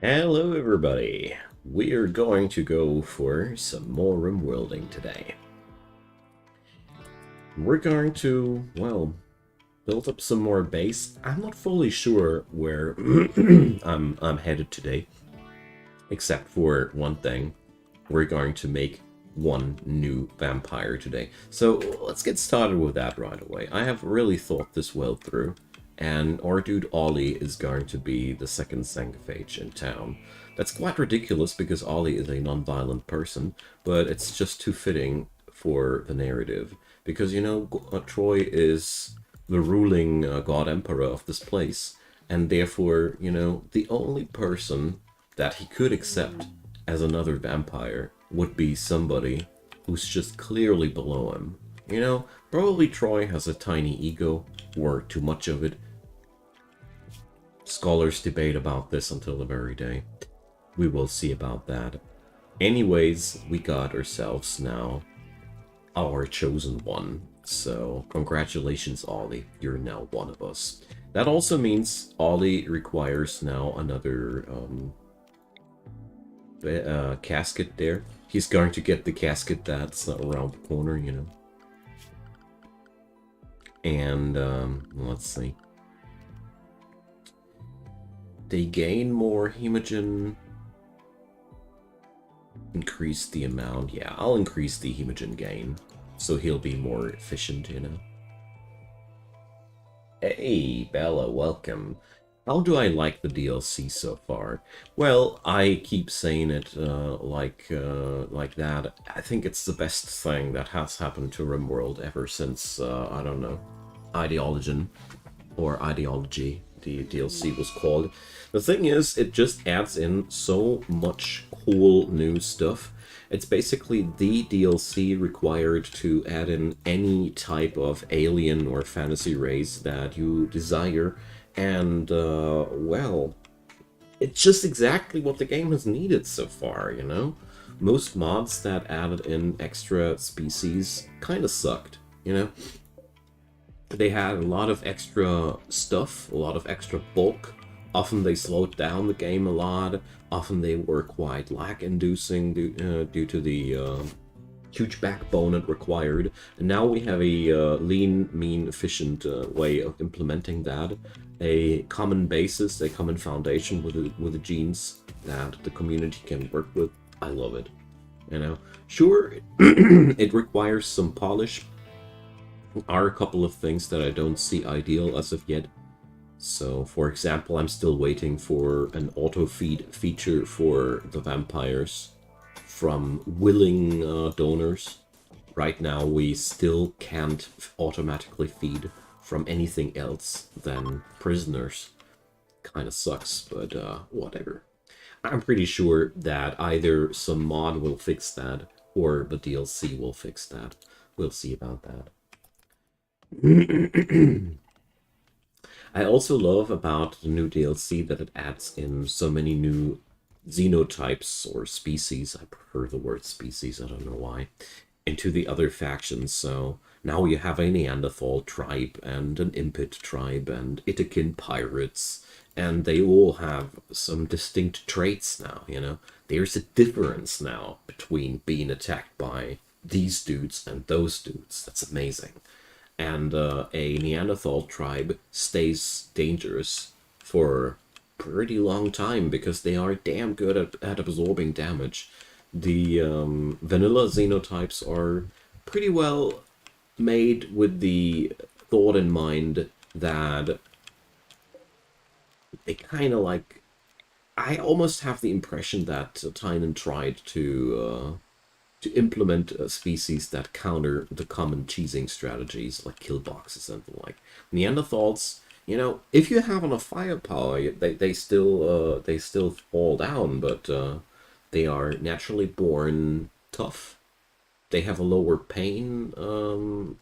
Hello everybody! We are going to go for some more rimworlding today. We're going to, well, build up some more base. I'm not fully sure where I'm headed today, except for one thing. We're going to make one new vampire today. So let's get started with that right away. I have really thought this well through. And our dude Ollie is going to be the second Sanguophage in town. That's quite ridiculous because Ollie is a non-violent person, but it's just too fitting for the narrative. Because, you know, Troy is the ruling god emperor of this place, and therefore, you know, the only person that he could accept as another vampire would be somebody who's just clearly below him. You know, probably Troy has a tiny ego, or too much of it. Scholars debate about this until the very day. We will see about that. Anyways, we got ourselves now our chosen one. So, congratulations, Ollie. You're now one of us. That also means Ollie requires now another casket there. He's going to get the casket that's around the corner, you know. And, let's see. They gain more hemogen. Increase the amount. Yeah, I'll increase the hemogen gain. So he'll be more efficient, you know. Hey, Bella, welcome. How do I like the DLC so far? Well, I keep saying it like that. I think it's the best thing that has happened to RimWorld ever since, I don't know, Ideologen or Ideology, the DLC was called. The thing is, it just adds in so much cool new stuff. It's basically the DLC required to add in any type of alien or fantasy race that you desire. And, well, it's just exactly what the game has needed so far, you know? Most mods that added in extra species kind of sucked, you know? They had a lot of extra stuff, a lot of extra bulk. Often they slowed down the game a lot. Often they were quite lag-inducing due to the huge backbone it required. And now we have a lean, mean, efficient way of implementing that. A common basis, a common foundation with the genes that the community can work with. I love it. You know, sure, it requires some polish. Are a couple of things that I don't see ideal as of yet. So, for example, I'm still waiting for an auto-feed feature for the vampires from willing donors. Right now, we still can't automatically feed from anything else than prisoners. Kinda sucks, but whatever. I'm pretty sure that either some mod will fix that, or the DLC will fix that. We'll see about that. I also love about the new DLC that it adds in so many new xenotypes or species. I prefer the word species, I don't know why, into the other factions. So now you have a Neanderthal tribe and an Impit tribe and Itakin pirates, and they all have some distinct traits now, you know. There's a difference now between being attacked by these dudes and those dudes. That's amazing. And a Neanderthal tribe stays dangerous for a pretty long time because they are damn good at absorbing damage. The vanilla xenotypes are pretty well made with the thought in mind that they kind of like... I almost have the impression that Tynan tried to implement species that counter the common cheesing strategies like kill boxes and the like. Neanderthals, you know, if you have enough firepower, they still fall down, but they are naturally born tough. They have a lower pain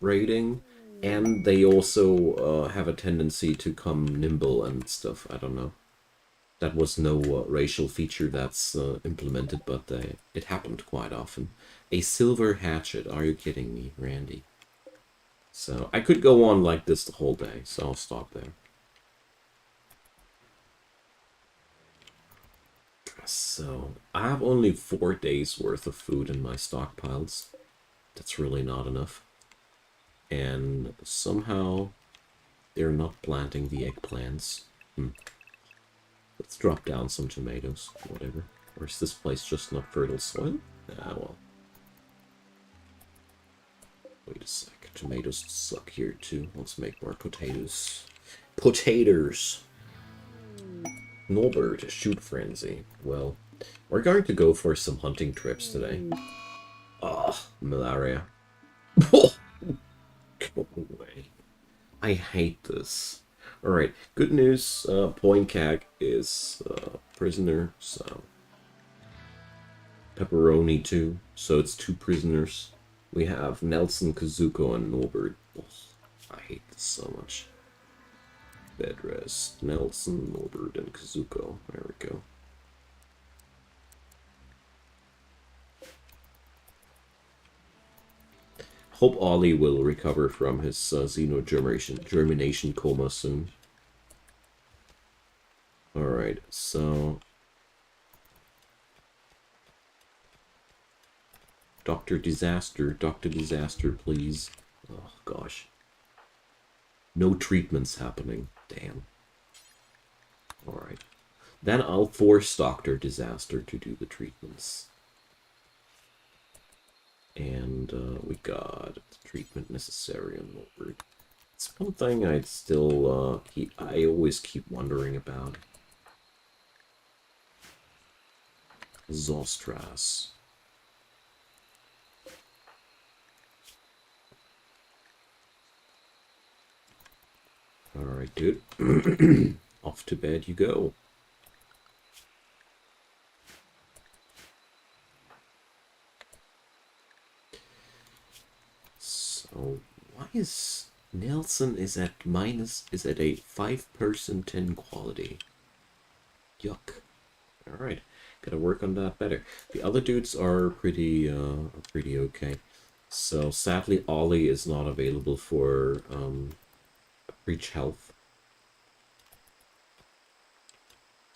rating, and they also have a tendency to come nimble and stuff. I don't know. That was no racial feature that's implemented, but it happened quite often. A silver hatchet, are you kidding me, Randy? So, I could go on like this the whole day, so I'll stop there. So, I have only 4 days worth of food in my stockpiles. That's really not enough. And somehow they're not planting the eggplants. Let's drop down some tomatoes, whatever. Or is this place just not fertile soil? Ah, well. Wait a sec. Tomatoes suck here too. Let's make more potatoes. Potatoes! Norbert, shoot frenzy. Well, we're going to go for some hunting trips today. Ah, malaria. Go away. I hate this. Alright, good news. Poincag is prisoner, so... Pepperoni too, so it's 2 prisoners. We have Nelson, Kazuko, and Norbert. Ugh, I hate this so much. Bed rest. Nelson, Norbert, and Kazuko. There we go. Hope Ollie will recover from his xenogermination coma soon. Alright, so... Dr. Disaster, please. Oh, gosh. No treatments happening. Damn. Alright. Then I'll force Dr. Disaster to do the treatments. And we got the treatment necessary on Wilbur. It's one thing I'd still I always keep wondering about. Zostras. Alright, dude. Off to bed you go. So, why is Nelson is at a 5% 10 quality? Yuck. Alright, gotta work on that better. The other dudes are pretty okay. So, sadly, Ollie is not available for Breach Health.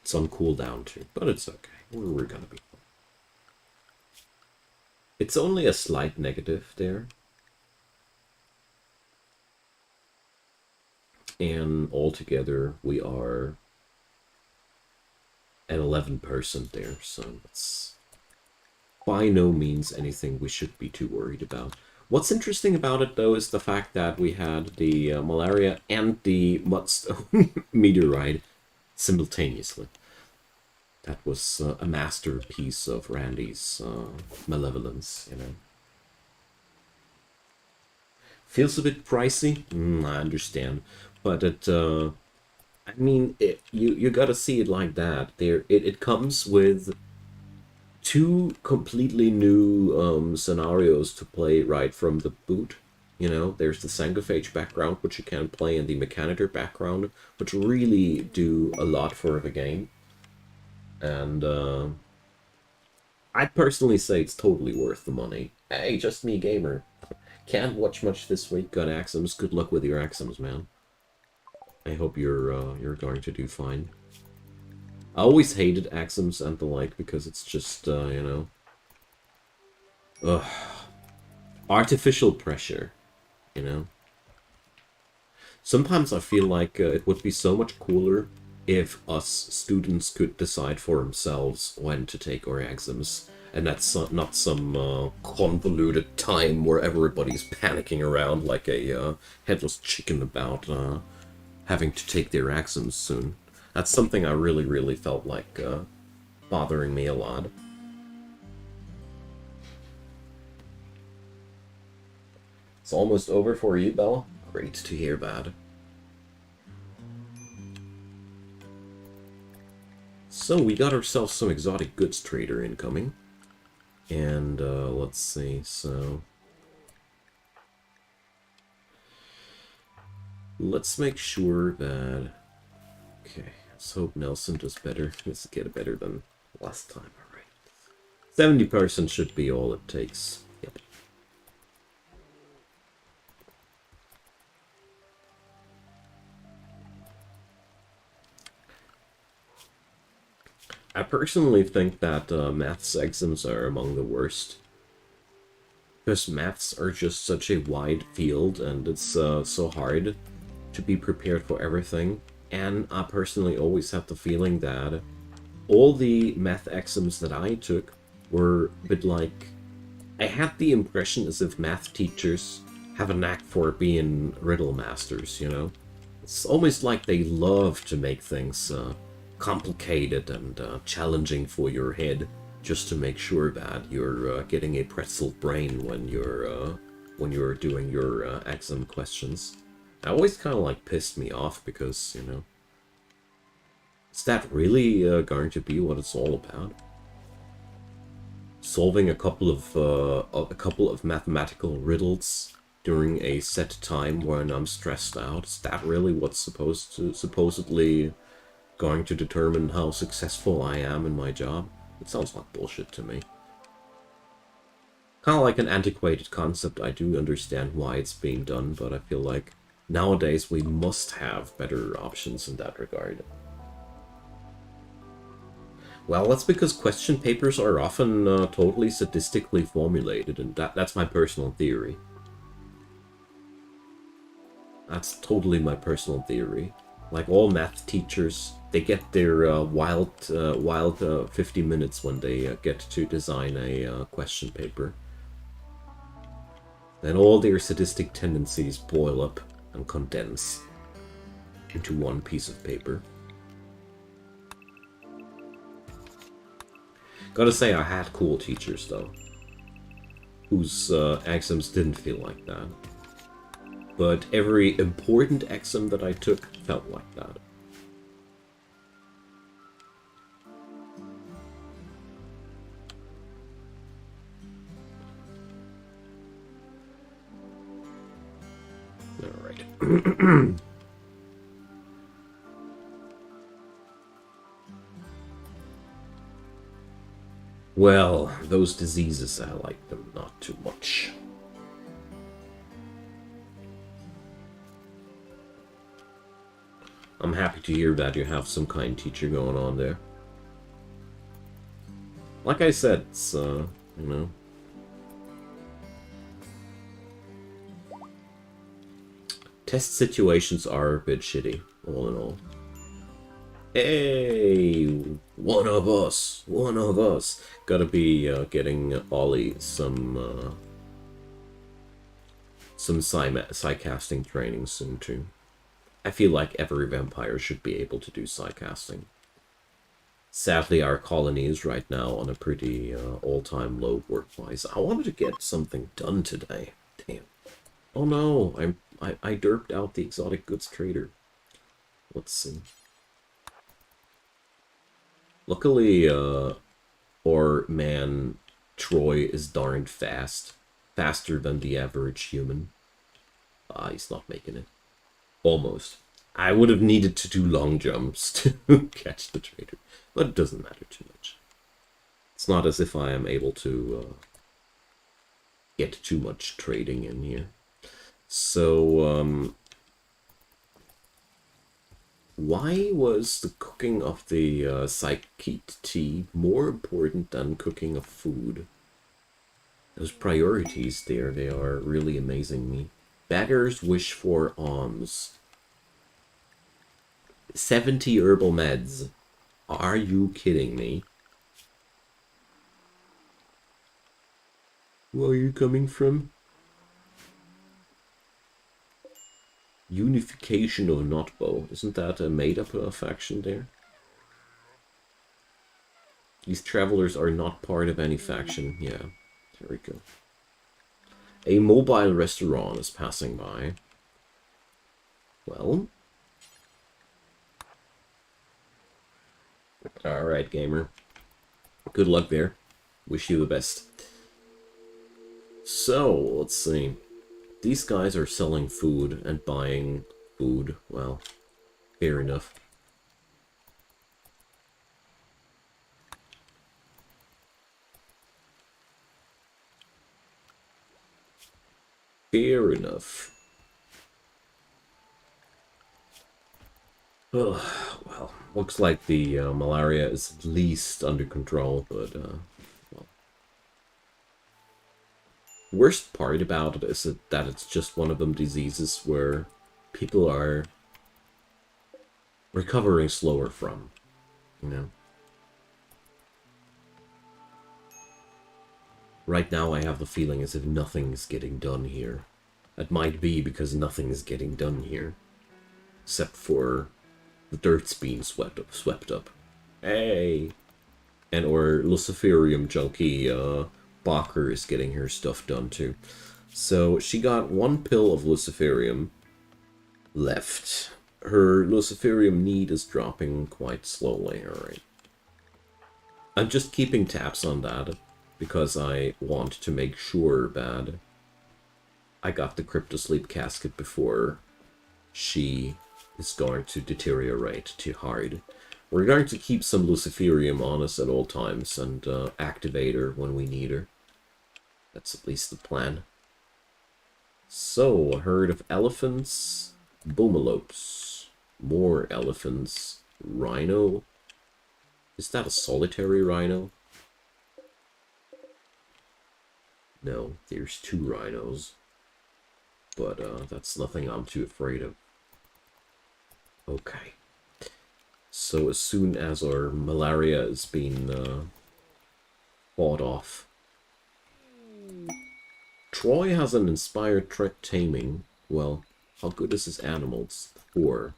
It's on cooldown too, but it's okay. We're gonna be fine. It's only a slight negative there. And altogether, we are at 11% there, so it's by no means anything we should be too worried about. What's interesting about it, though, is the fact that we had the malaria and the mudstone meteorite simultaneously. That was a masterpiece of Randy's malevolence, you know. Feels a bit pricey, I understand, but it, I mean, you gotta see it like that. It comes with 2 completely new scenarios to play right from the boot. You know, there's the Sanguophage background, which you can play, and the Mechanitor background, which really do a lot for the game. And I'd personally say it's totally worth the money. Hey, just me gamer. Can't watch much this week. Got Axums. Good luck with your Axums, man. I hope you're going to do fine. I always hated Axums and the like because it's just you know, artificial pressure, you know. Sometimes I feel like it would be so much cooler if us students could decide for themselves when to take our exams, and that's not some convoluted time where everybody's panicking around like a headless chicken about having to take their exams soon. That's something I really felt like bothering me a lot. It's almost over for you, Bella. Great to hear that. So we got ourselves some exotic goods trader incoming. And let's see, so... let's make sure that... okay, let's hope Nelson does better. Let's get better than last time, alright. 70% should be all it takes. Yep. I personally think that maths exams are among the worst. Because maths are just such a wide field, and it's so hard to be prepared for everything. And I personally always had the feeling that all the math exams that I took were a bit like... I had the impression as if math teachers have a knack for being riddle masters, you know? It's almost like they love to make things complicated and challenging for your head, just to make sure that you're getting a pretzel brain when you're doing your exam questions. That always kind of like pissed me off because, you know, is that really going to be what it's all about? Solving a couple of mathematical riddles during a set time when I'm stressed out, is that really what's supposedly going to determine how successful I am in my job? It sounds like bullshit to me. Kind of like an antiquated concept. I do understand why it's being done, but I feel like nowadays we must have better options in that regard. Well, that's because question papers are often totally sadistically formulated, and that's my personal theory. That's totally my personal theory. Like all math teachers, they get their wild 50 minutes when they get to design a question paper. Then all their sadistic tendencies boil up and condense into one piece of paper. Gotta say, I had cool teachers, though, whose exams didn't feel like that. But every important exam that I took felt like that. Alright. Well, those diseases, I like them not too much. I'm happy to hear that you have some kind teacher going on there. Like I said, it's, you know... Test situations are a bit shitty, all in all. Hey, one of us. Gotta be getting Ollie some psycasting training soon too. I feel like every vampire should be able to do psycasting. Sadly, our colony is right now on a pretty all-time low work-wise. I wanted to get something done today. Damn. Oh no, I derped out the exotic goods trader. Let's see. Luckily, our man Troy is darned fast. Faster than the average human. He's not making it. Almost. I would have needed to do long jumps to catch the trader, but it doesn't matter too much. It's not as if I am able to get too much trading in here. So, why was the cooking of the Psychic tea more important than cooking of food? Those priorities there, they are really amazing me. Beggars wish for alms. 70 herbal meds. Are you kidding me? Where are you coming from? Unification of Notbo. Isn't that a made-up faction there? These travelers are not part of any faction. Yeah, there we go. A mobile restaurant is passing by. Well. Alright, gamer. Good luck there. Wish you the best. So, let's see. These guys are selling food and buying food. Well, fair enough. Fair enough. Oh, well, Looks like the malaria is at least under control, but well. Worst part about it is that it's just one of them diseases where people are recovering slower from, you know. Right now I have the feeling as if nothing's getting done here. It might be because nothing is getting done here. Except for the dirt's being swept up. Hey! And or Luciferium junkie Bacher is getting her stuff done too. So she got 1 pill of Luciferium left. Her Luciferium need is dropping quite slowly, alright. I'm just keeping tabs on that because I want to make sure that I got the Cryptosleep casket before she is going to deteriorate too hard. We're going to keep some Luciferium on us at all times and activate her when we need her. That's at least the plan. So, a herd of elephants, boomalopes, more elephants, rhino. Is that a solitary rhino? No, there's 2 rhinos. But that's nothing I'm too afraid of. Okay. So as soon as our malaria is being fought off. Troy has an inspired threat taming. Well, how good is his animals? 4.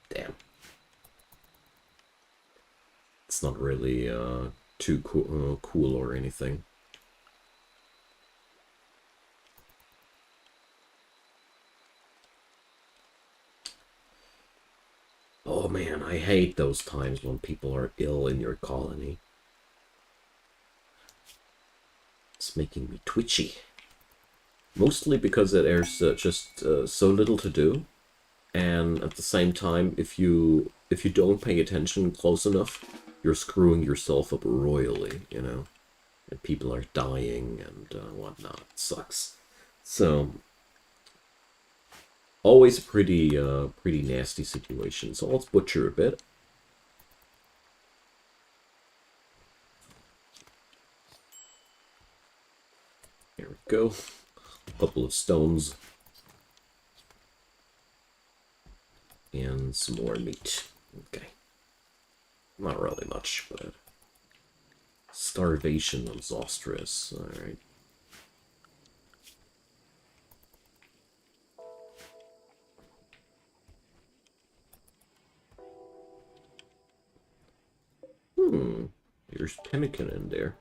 Damn. It's not really too cool or anything. Oh man, I hate those times when people are ill in your colony. It's making me twitchy. Mostly because there's just so little to do. And at the same time, if you don't pay attention close enough, you're screwing yourself up royally, you know? And people are dying and whatnot. It sucks. So always a pretty nasty situation. So let's butcher a bit. There we go. A couple of stones. And some more meat. Okay. Not really much, but starvation of Zostrus. Alright. There's pemmican in there.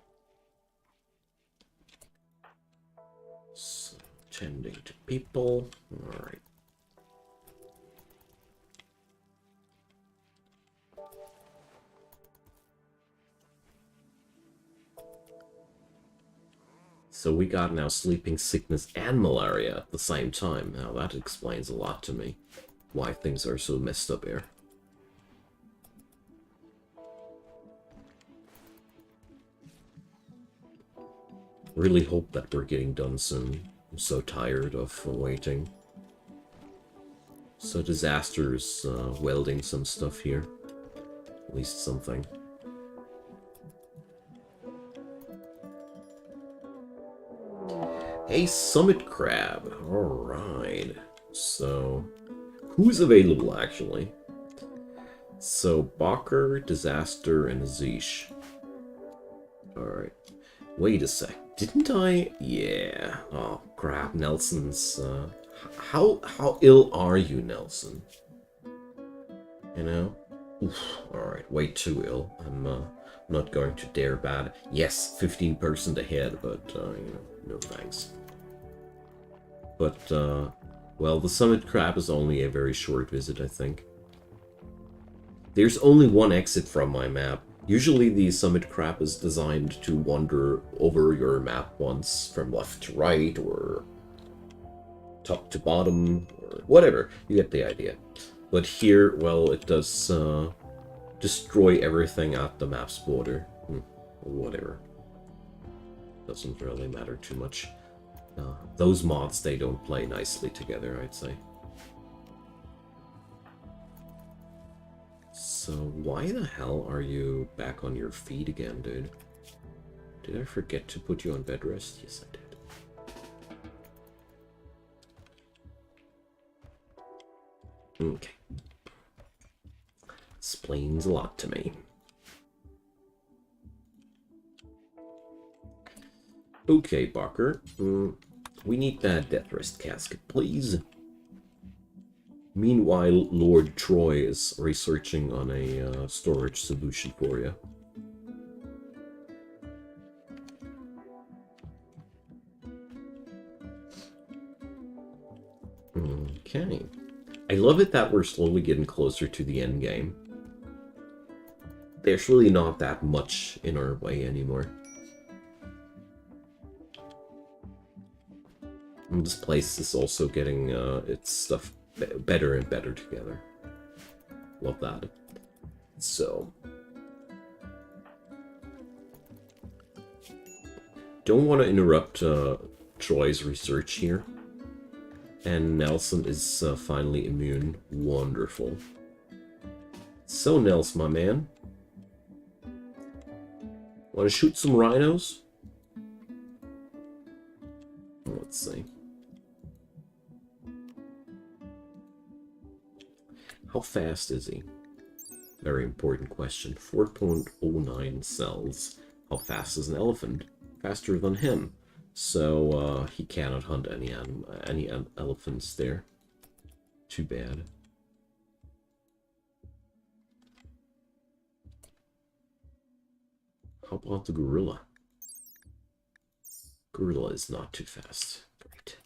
So, tending to people. Alright. So we got now sleeping sickness and malaria at the same time. Now that explains a lot to me. Why things are so messed up here. Really hope that we're getting done soon. I'm so tired of waiting. So Disaster's welding some stuff here. At least something. A summit crab. Alright. So, who's available actually? So, Bacher, Disaster, and Azish. Alright. Wait a sec. Didn't I? Yeah. Oh, crap. Nelson's... How ill are you, Nelson? You know? Oof. Alright, way too ill. I'm not going to dare bad. Yes, 15% ahead, but, you know, no thanks. But, well, the summit crab is only a very short visit, I think. There's only one exit from my map. Usually the summit crab is designed to wander over your map once, from left to right, or top to bottom, or whatever. You get the idea. But here, well, it does destroy everything at the map's border. Whatever. Doesn't really matter too much. Those mods, they don't play nicely together, I'd say. So why the hell are you back on your feet again, dude? Did I forget to put you on bed rest? Yes, I did. Okay. Explains a lot to me. Okay, Barker. We need that death rest casket, please. Meanwhile, Lord Troy is researching on a storage solution for you. Okay. I love it that we're slowly getting closer to the end game. There's really not that much in our way anymore. And this place is also getting its stuff better and better together. Love that. So, don't want to interrupt Troy's research here. And Nelson is finally immune. Wonderful. So, Nels, my man. Want to shoot some rhinos? Let's see. How fast is he? Very important question. 4.09 cells. How fast is an elephant? Faster than him. So he cannot hunt any elephants there. Too bad. How about the gorilla? Gorilla is not too fast. Great.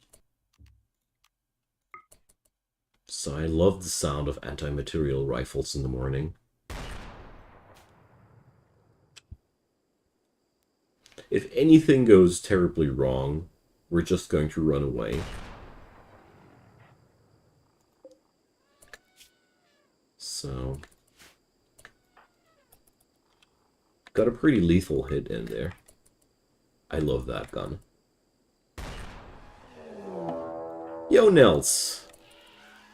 So I love the sound of anti-material rifles in the morning. If anything goes terribly wrong, we're just going to run away. So, got a pretty lethal hit in there. I love that gun. Yo, Nels.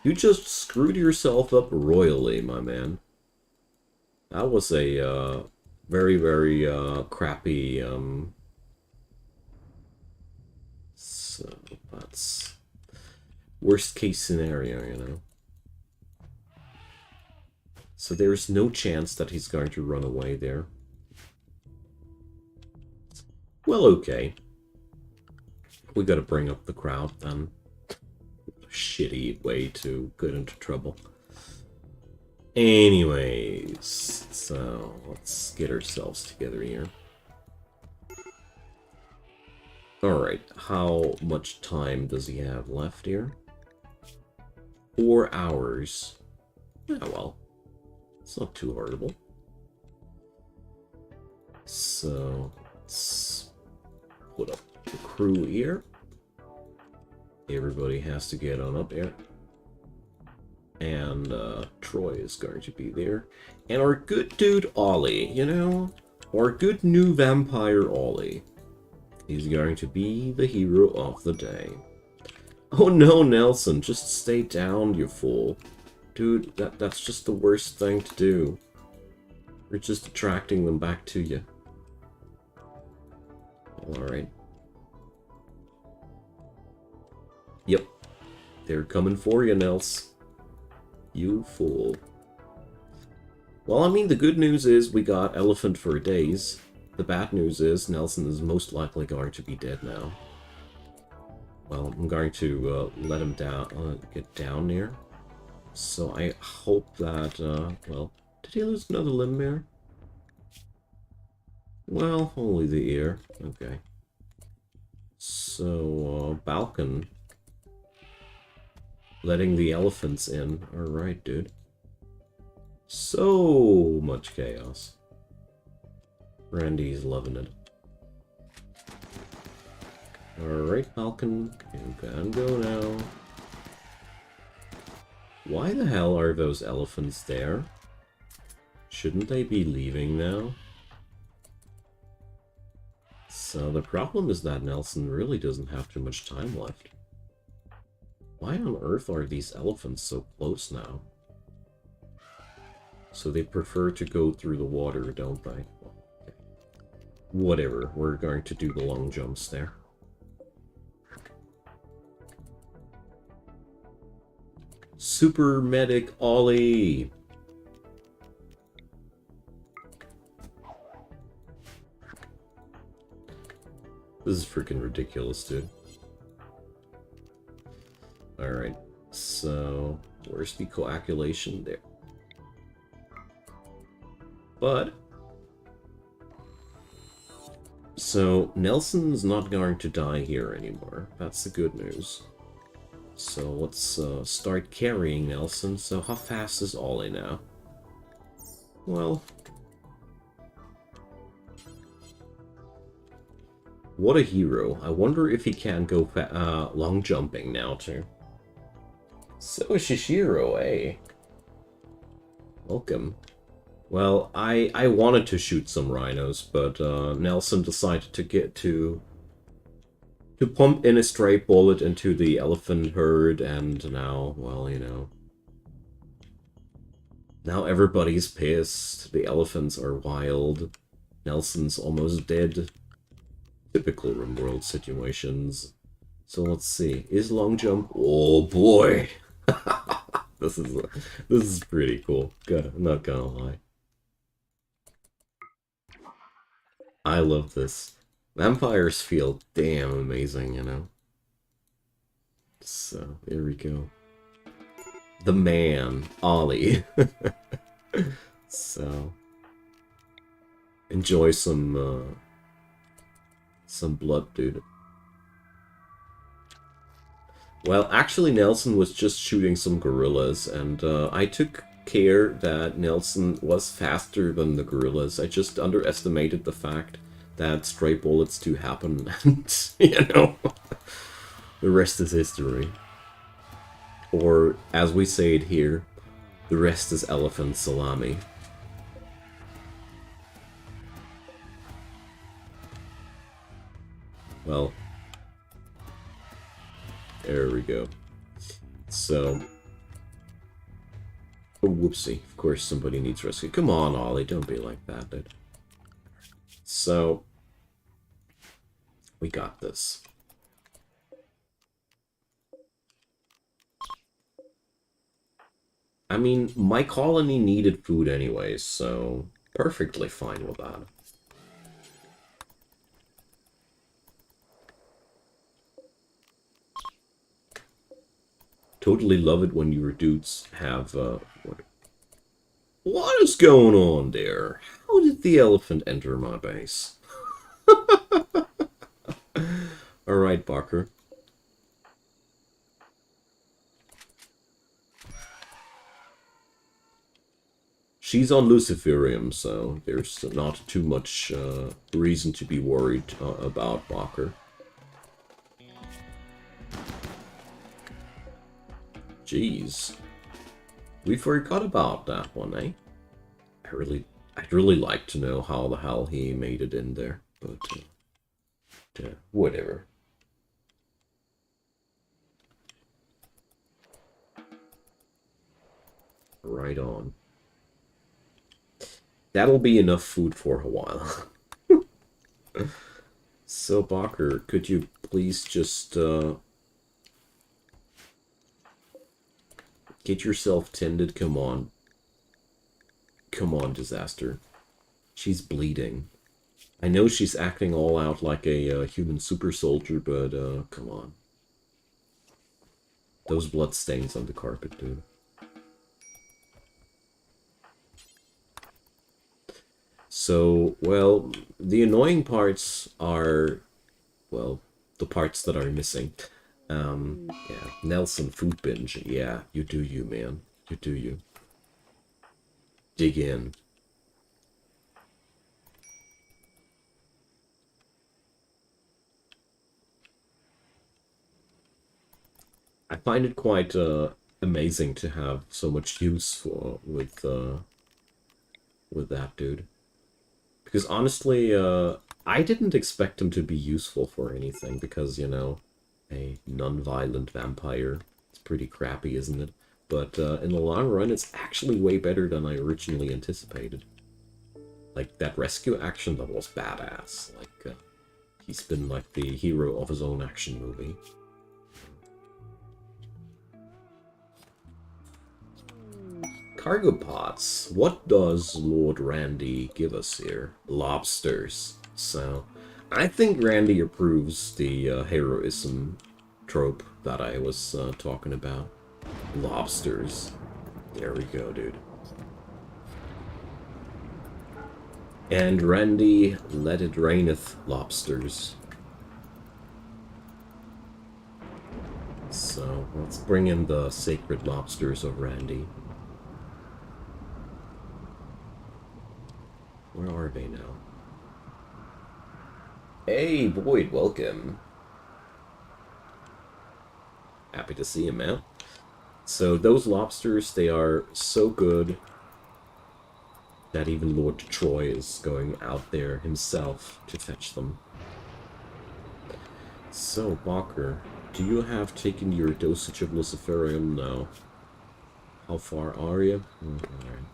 You just screwed yourself up royally, my man. That was a very, very crappy, so that's worst case scenario, you know. So there's no chance that he's going to run away there. Well, okay. We gotta bring up the crowd then. Shitty way to get into trouble. Anyways, so let's get ourselves together here. Alright, how much time does he have left here? 4 hours. Yeah, well, it's not too horrible. So, let's put up the crew here. Everybody has to get on up there. And Troy is going to be there. And our good dude Ollie, you know? Our good new vampire Ollie. He's going to be the hero of the day. Oh no, Nelson, just stay down, you fool. Dude, that's just the worst thing to do. You're just attracting them back to you. Alright. Yep. They're coming for you, Nels. You fool. Well, I mean, the good news is we got elephant for days. The bad news is Nelson is most likely going to be dead now. Well, I'm going to let him down, get down there. So I hope that, well, did he lose another limb there? Well, only the ear. Okay. So, Balkan. Letting the elephants in. Alright, dude. So much chaos. Randy's loving it. Alright, Falcon. You can go now. Why the hell are those elephants there? Shouldn't they be leaving now? So the problem is that Nelson really doesn't have too much time left. Why on earth are these elephants so close now? So they prefer to go through the water, don't they? Whatever, we're going to do the long jumps there. Super Medic Ollie! This is freaking ridiculous, dude. Alright, so where's the coagulation? There. But so Nelson's not going to die here anymore. That's the good news. So let's start carrying Nelson. So how fast is Ollie now? Well, what a hero. I wonder if he can go long jumping now too. So Shishiro, eh? Welcome. Well, I wanted to shoot some rhinos, but Nelson decided to pump in a stray bullet into the elephant herd, and now, well, you know. Now everybody's pissed. The elephants are wild. Nelson's almost dead. Typical RimWorld situations. So let's see. Is long jump? Oh boy! This is pretty cool. I'm not gonna lie. I love this. Vampires feel damn amazing, you know. So, here we go. The man, Ollie. So, enjoy some blood, dude. Well, actually, Nelson was just shooting some gorillas, and I took care that Nelson was faster than the gorillas. I just underestimated the fact that stray bullets do happen, and, you know, the rest is history. Or, as we say it here, the rest is elephant salami. Well, there we go. So, oh, whoopsie. Of course somebody needs rescue. Come on, Ollie, don't be like that, dude. So, we got this. I mean, my colony needed food anyways, so perfectly fine with that. Totally love it when your dudes have, what is going on there? How did the elephant enter my base? Alright, Barker. She's on Luciferium, so there's not too much reason to be worried about Barker. Jeez. We forgot about that one, eh? I'd really like to know how the hell he made it in there, but whatever. Right on. That'll be enough food for a while. So, Barker, could you please just get yourself tended? Come on. Come on, Disaster. She's bleeding. I know she's acting all out like a human super soldier, but come on. Those blood stains on the carpet, dude. So, well, the annoying parts are, well, the parts that are missing. Yeah, Nelson food binge. Yeah, you do you, man. You do you. Dig in. I find it quite amazing to have so much use for with that dude. Because honestly, I didn't expect him to be useful for anything, because, you know, a non-violent vampire. It's pretty crappy, isn't it? but in the long run, it's actually way better than I originally anticipated. Like, that rescue action, that was badass. Like, he's been like the hero of his own action movie. Cargo pods. What does Lord Randy give us here? Lobsters. So, I think Randy approves the heroism trope that I was talking about. Lobsters. There we go, dude. And Randy, let it raineth lobsters. So, let's bring in the sacred lobsters of Randy. Where are they now? Hey, Boyd, welcome. Happy to see you, man. So those lobsters, they are so good that even Lord Troy is going out there himself to fetch them. So, Balker, do you have taken your dosage of Luciferium now? How far are you? Alright.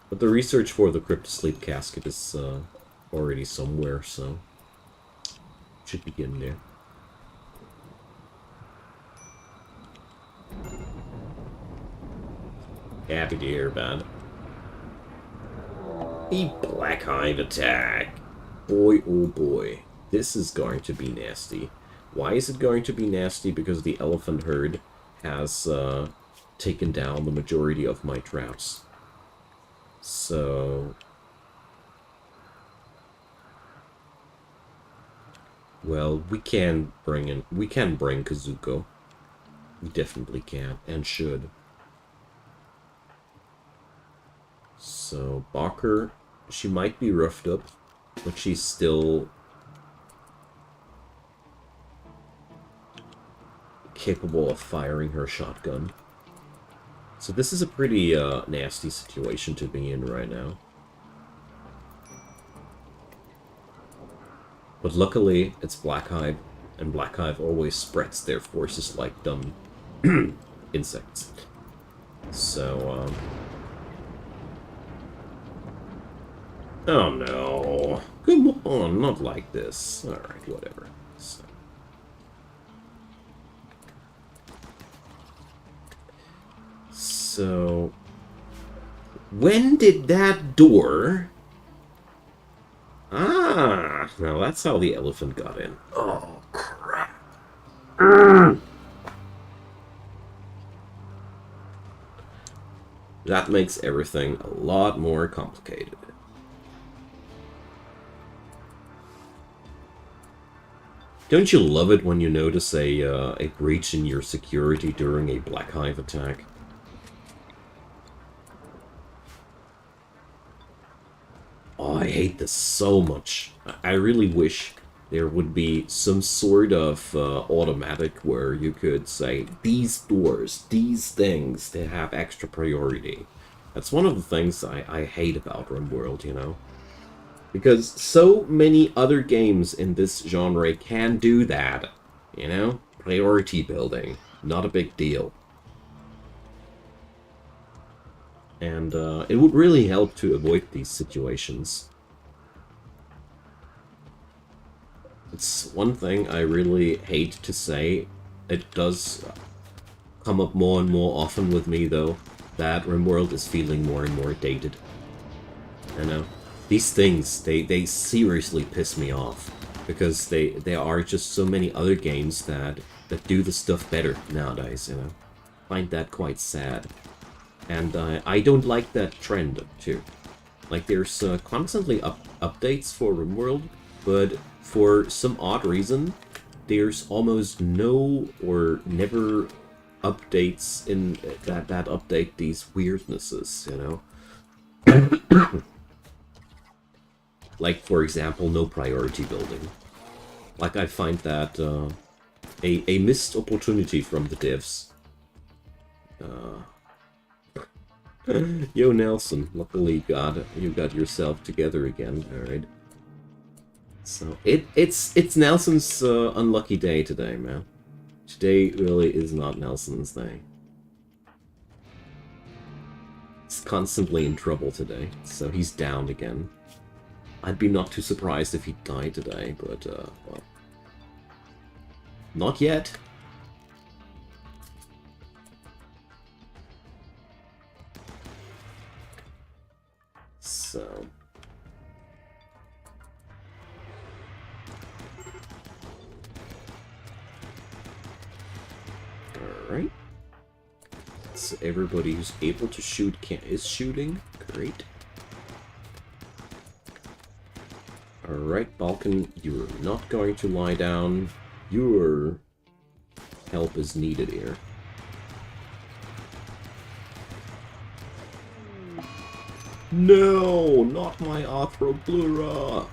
But the research for the Cryptosleep casket is already somewhere, so should begin there. Happy to hear about it. A Black Hive attack. Boy, oh boy. This is going to be nasty. Why is it going to be nasty? Because the elephant herd has taken down the majority of my trouts. So, well, we can bring Kazuko. We definitely can and should. So, Bakker, she might be roughed up, but she's still capable of firing her shotgun. So this is a pretty nasty situation to be in right now. But luckily, it's Black Hive, and Black Hive always spreads their forces like dumb insects. So, oh no. Come on, not like this. Alright, whatever. So, when did that door... Ah, now that's how the elephant got in. Oh, crap. That makes everything a lot more complicated. Don't you love it when you notice a breach in your security during a Black Hive attack? Oh, I hate this so much. I really wish there would be some sort of automatic where you could say, these doors, these things, they have extra priority. That's one of the things I hate about RimWorld, you know? Because so many other games in this genre can do that, you know? Priority building, not a big deal. And it would really help to avoid these situations. It's one thing I really hate to say. It does come up more and more often with me, though, that RimWorld is feeling more and more dated. You know? These things, they seriously piss me off. Because there are just so many other games that do the stuff better nowadays, you know? Find that quite sad. And I don't like that trend, too. Like, there's constantly updates for RimWorld, but for some odd reason, there's almost no or never updates in that update these weirdnesses, you know? Like, for example, no priority building. Like, I find that a missed opportunity from the devs. Yo, Nelson, luckily you got yourself together again, alright? So, it's Nelson's unlucky day today, man. Today really is not Nelson's day. He's constantly in trouble today, so he's down again. I'd be not too surprised if he died today, but, well. Not yet. So... Alright. So everybody who's able to shoot is shooting. Great. Alright, Balkan, you're not going to lie down. Your help is needed here. No, not my Arthroplura.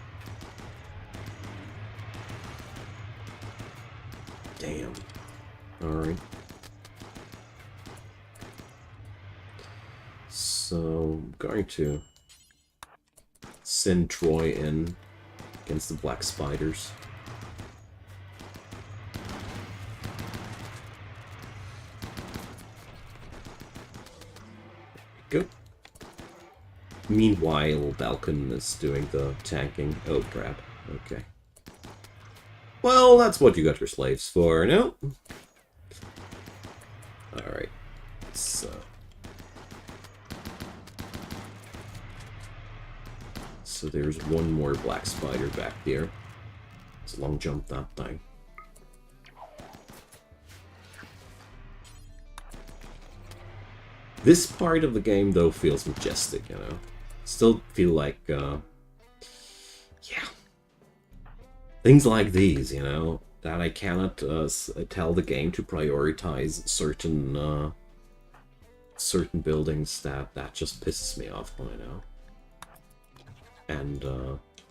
Damn. Alright. So, I'm going to send Troy in against the black spiders. There we go. Meanwhile, Balkan is doing the tanking. Oh, crap. Okay. Well, that's what you got your slaves for, no? Alright. So... So there's one more black spider back there. Let's long jump that thing. This part of the game, though, feels majestic, you know? Still feel like, yeah. Things like these, you know? That I cannot tell the game to prioritize certain, certain buildings that just pisses me off, you know? And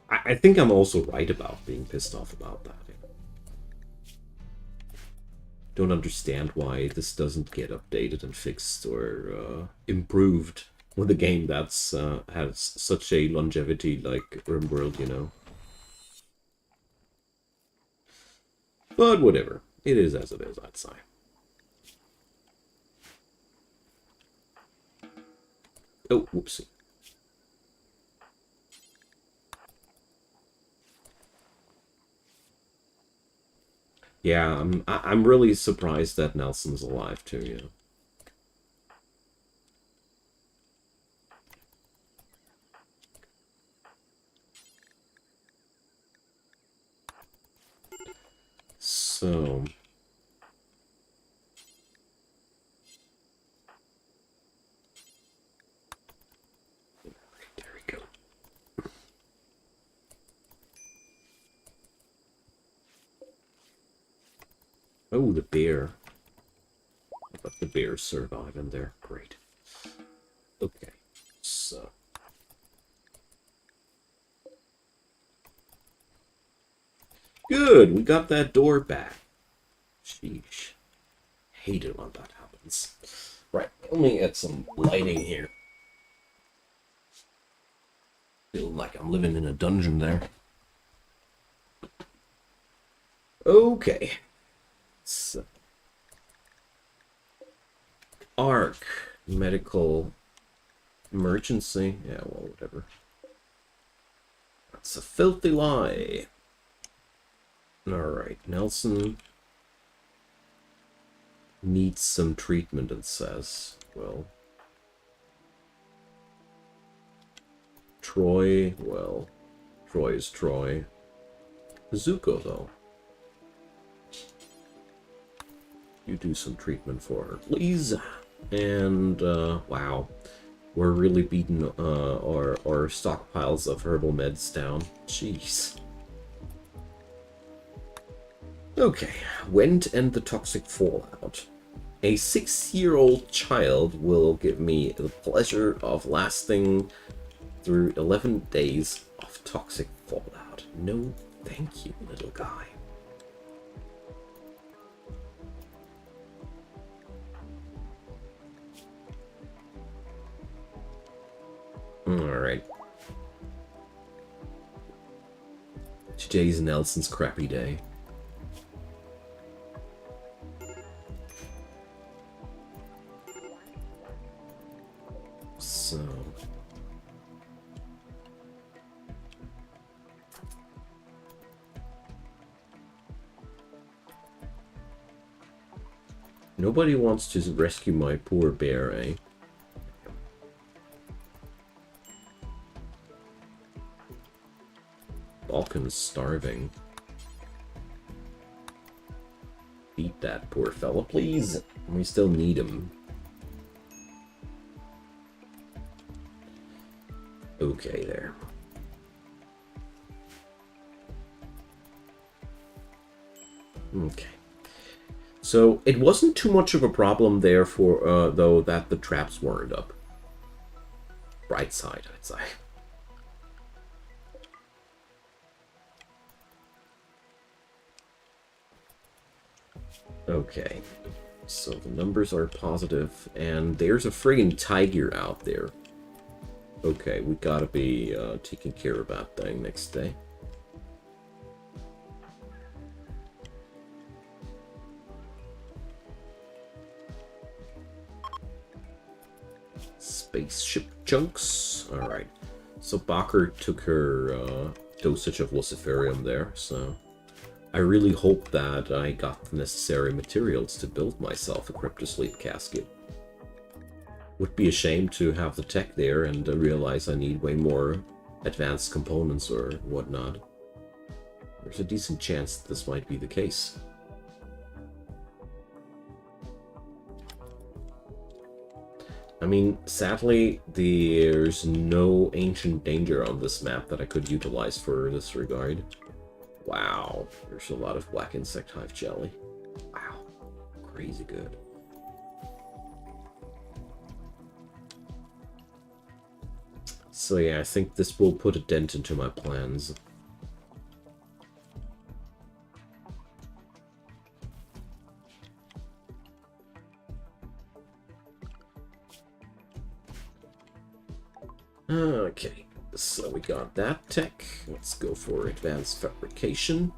I think I'm also right about being pissed off about that. Don't understand why this doesn't get updated and fixed or improved with a game that's has such a longevity like RimWorld, you know. But whatever. It is as it is, I'd say. Oh, whoopsie. Yeah, I'm really surprised that Nelson's alive too, you know. So... There we go. Oh, the bear. But the bear's surviving there. Great. Okay, so... Good, we got that door back. Sheesh. Hate it when that happens. Right, let me get some lighting here. Feel like I'm living in a dungeon there. Okay. So. Arc. Medical emergency. Yeah, well, whatever. That's a filthy lie. Alright, Nelson needs some treatment, it says. Well, Troy, well, Troy is Troy. Zuko, though. You do some treatment for her, please. And, wow. We're really beating our stockpiles of herbal meds down. Jeez. Okay, when to end the toxic fallout. A 6-year-old child will give me the pleasure of lasting through 11 days of toxic fallout. No, thank you, little guy. Alright. Today's Nelson's crappy day. Nobody wants to rescue my poor bear, eh? Balkan's starving. Feed that poor fella, please. We still need him. Okay, there. Okay. So, it wasn't too much of a problem there for, though, that the traps weren't up. Bright side, I'd say. Okay. So, the numbers are positive, and there's a friggin' tiger out there. Okay, we gotta be taking care of that thing next day. Spaceship chunks. Alright. So Bacher took her dosage of luciferium there, so I really hope that I got the necessary materials to build myself a cryptosleep casket. Would be a shame to have the tech there and realize I need way more advanced components or whatnot. There's a decent chance this might be the case. I mean, sadly, there's no ancient danger on this map that I could utilize for this regard. Wow, there's a lot of black insect hive jelly. Wow, crazy good. So yeah, I think this will put a dent into my plans. Okay, so we got that tech. Let's go for advanced fabrication.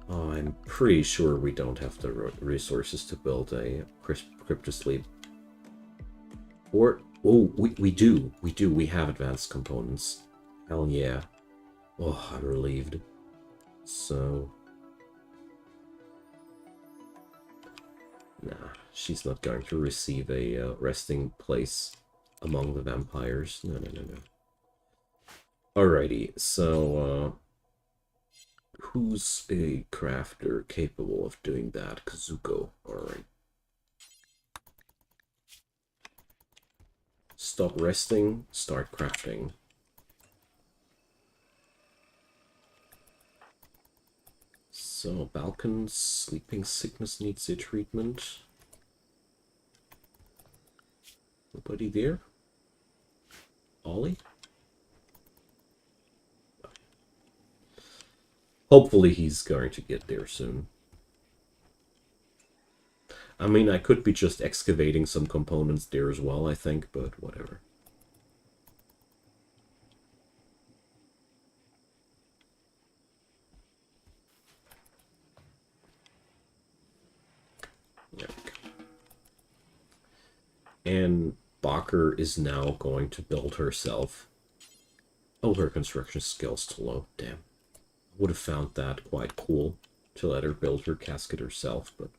I'm pretty sure we don't have the resources to build a cryptosleep. Or, oh, we do. We have advanced components. Hell yeah. Oh, I'm relieved. So... nah, she's not going to receive a resting place among the vampires. No. Alrighty, so, who's a crafter capable of doing that? Kazuko. Alright. Stop resting, start crafting. So, Balkan's sleeping sickness needs a treatment. Nobody there? Ollie? Hopefully he's going to get there soon. I mean, I could be just excavating some components there as well, I think, but whatever. There we go. And Bacher is now going to build herself. Oh, her construction skill's too low. Damn. I would have found that quite cool to let her build her casket herself, but...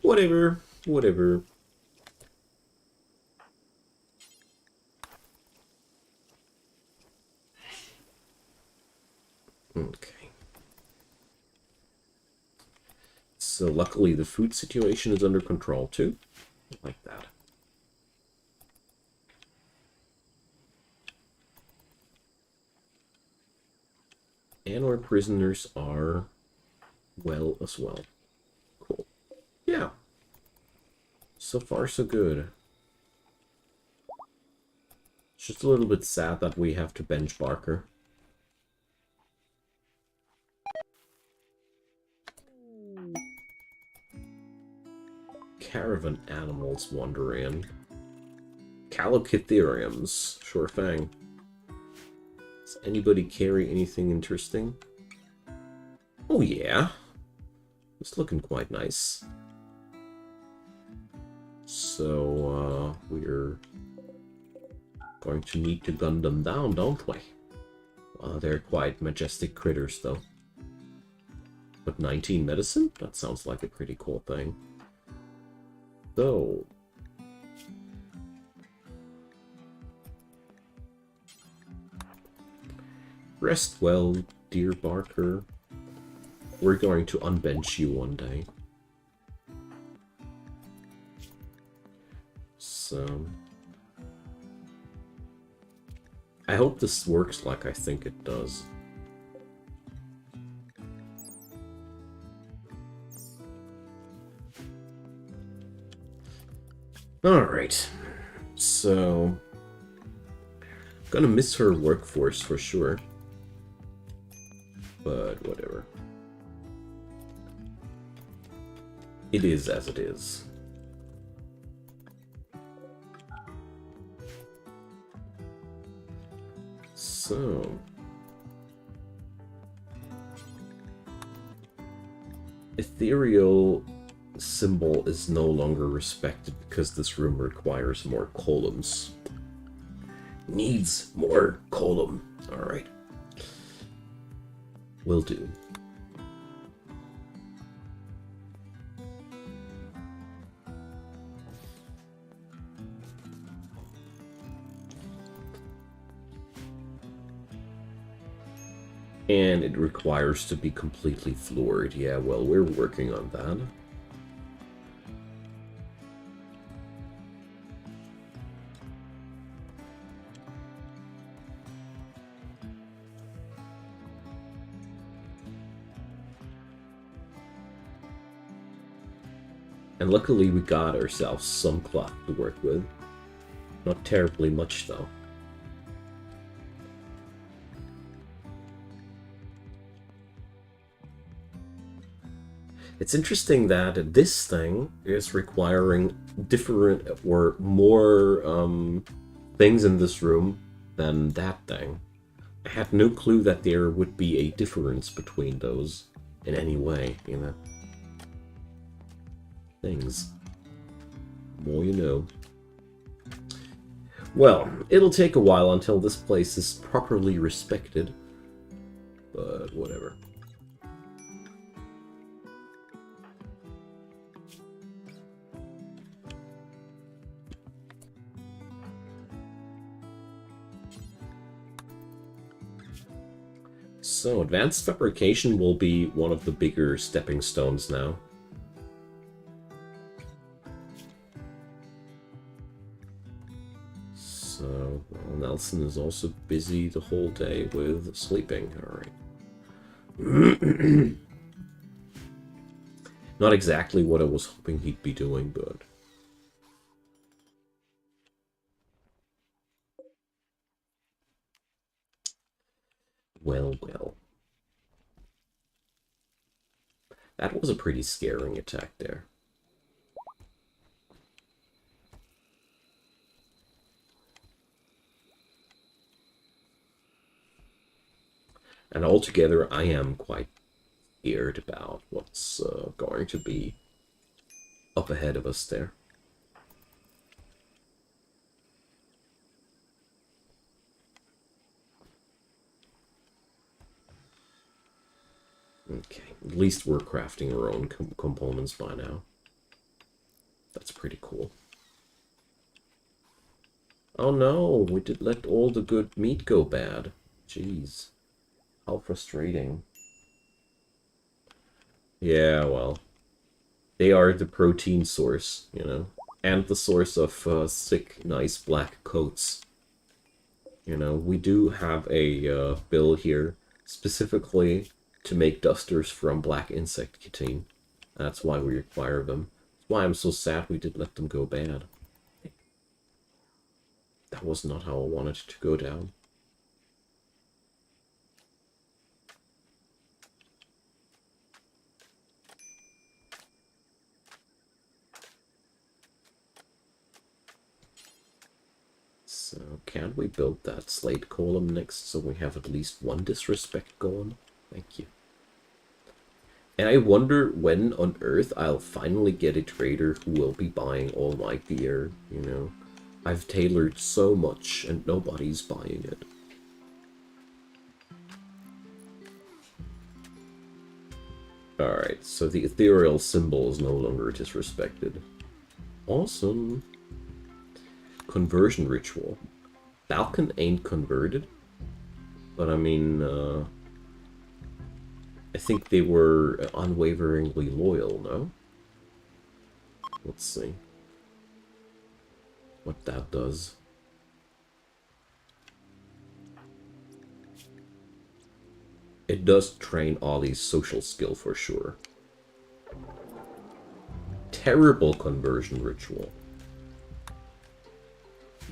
whatever. Okay. So luckily the food situation is under control too. Like that. And our prisoners are well as well. Cool. Yeah. So far so good. It's just a little bit sad that we have to bench Bacher. Caravan animals wander in. Calocitheriums. Sure thing. Does anybody carry anything interesting? Oh yeah. It's looking quite nice. So, we're going to need to gun them down, don't we? They're quite majestic critters, though. But 19 medicine? That sounds like a pretty cool thing. So... rest well, dear Barker. We're going to unbench you one day. So... I hope this works like I think it does. Alright. So... gonna miss her workforce for sure. But whatever. It is as it is. So... ethereal symbol is no longer respected because this room requires more columns. Needs more column. Alright. Will do. And it requires to be completely floored. Yeah, well, we're working on that. And luckily we got ourselves some cloth to work with. Not terribly much, though. It's interesting that this thing is requiring different or more things in this room than that thing. I had no clue that there would be a difference between those in any way, you know. Things. More you know. Well, it'll take a while until this place is properly respected, but whatever. So, advanced fabrication will be one of the bigger stepping stones now. So, well, Nelson is also busy the whole day with sleeping. Alright. Not exactly what I was hoping he'd be doing, but... well, well. That was a pretty scaring attack there. And altogether, I am quite scared about what's going to be up ahead of us there. Okay, at least we're crafting our own components by now. That's pretty cool. Oh no, we did let all the good meat go bad. Jeez. How frustrating. Yeah, well. They are the protein source, you know. And the source of thick, nice black coats. You know, we do have a bill here specifically to make dusters from black insect chitin. That's why we require them. That's why I'm so sad we did let them go bad. That was not how I wanted it to go down. So, can we build that slate column next so we have at least one disrespect going? Thank you. And I wonder when on Earth I'll finally get a trader who will be buying all my gear, you know. I've tailored so much and nobody's buying it. Alright, so the ethereal symbol is no longer disrespected. Awesome. Conversion ritual. Falcon ain't converted. But I mean, I think they were unwaveringly loyal, no? Let's see what that does. It does train Ollie's social skill for sure. Terrible conversion ritual.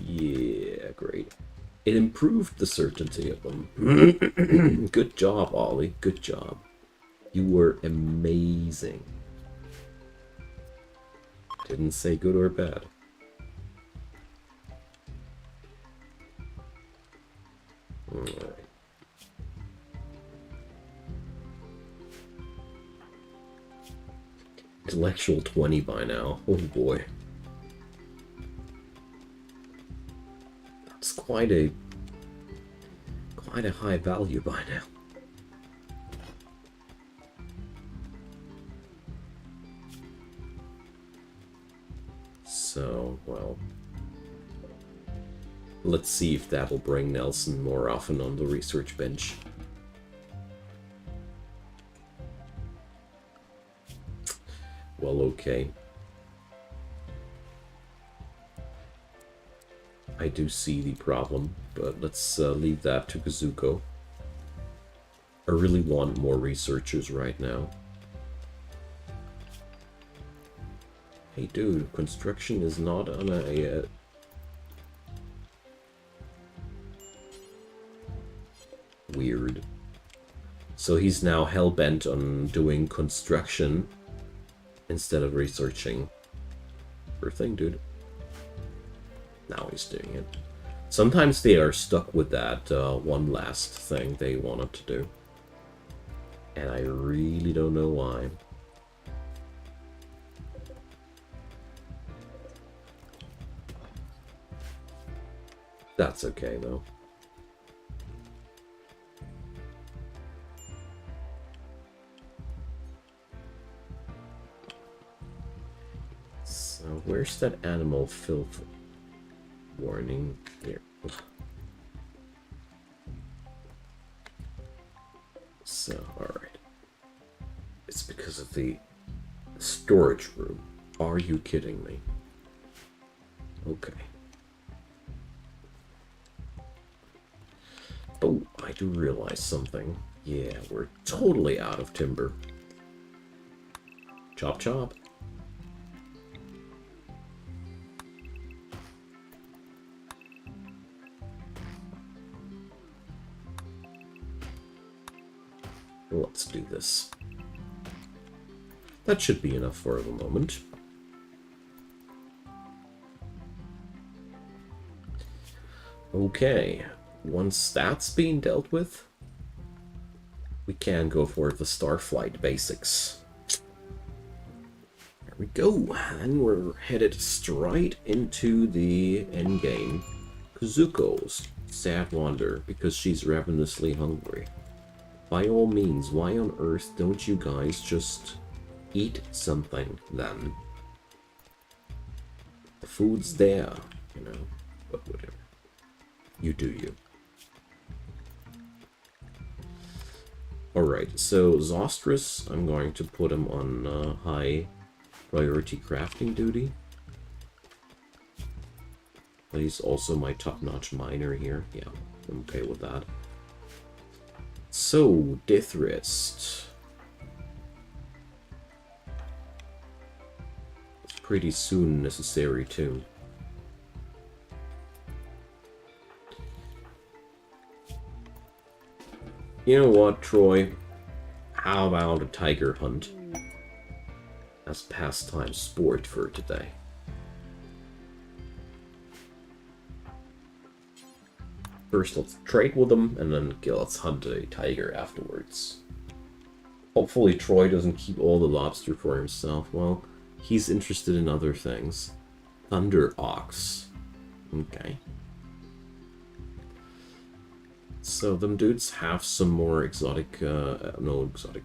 Yeah, great. It improved the certainty of them. Good job, Ollie. Good job. You were amazing. Didn't say good or bad. Alright. Intellectual 20 by now. Oh boy. That's quite a high value by now. So, well, let's see if that'll bring Nelson more often on the research bench. Well, okay. I do see the problem, but let's leave that to Kazuko. I really want more researchers right now. Hey dude, construction is not on a... Weird. So he's now hell-bent on doing construction instead of researching. Poor thing, dude. Now he's doing it. Sometimes they are stuck with that one last thing they wanted to do. And I really don't know why. That's okay, though. So, where's that animal filth warning? There. So, alright. It's because of the storage room. Are you kidding me? Okay. Oh, I do realize something. Yeah, we're totally out of timber. Chop chop. Let's do this. That should be enough for the moment. Okay. Once that's being dealt with, we can go for the Starflight basics. There we go. And we're headed straight into the endgame. Kazuko's sad wander because she's ravenously hungry. By all means, why on earth don't you guys just eat something then? The food's there, you know, but whatever. You do you. Alright, so Zostrus, I'm going to put him on high priority crafting duty. But he's also my top-notch miner here. Yeah, I'm okay with that. So, Deathrist. It's pretty soon necessary too. You know what, Troy? How about a tiger hunt as pastime sport for today? First, let's trade with them, and then let's hunt a tiger afterwards. Hopefully Troy doesn't keep all the lobster for himself. Well, he's interested in other things. Thunder Ox. Okay. So them dudes have some more exotic, no exotic,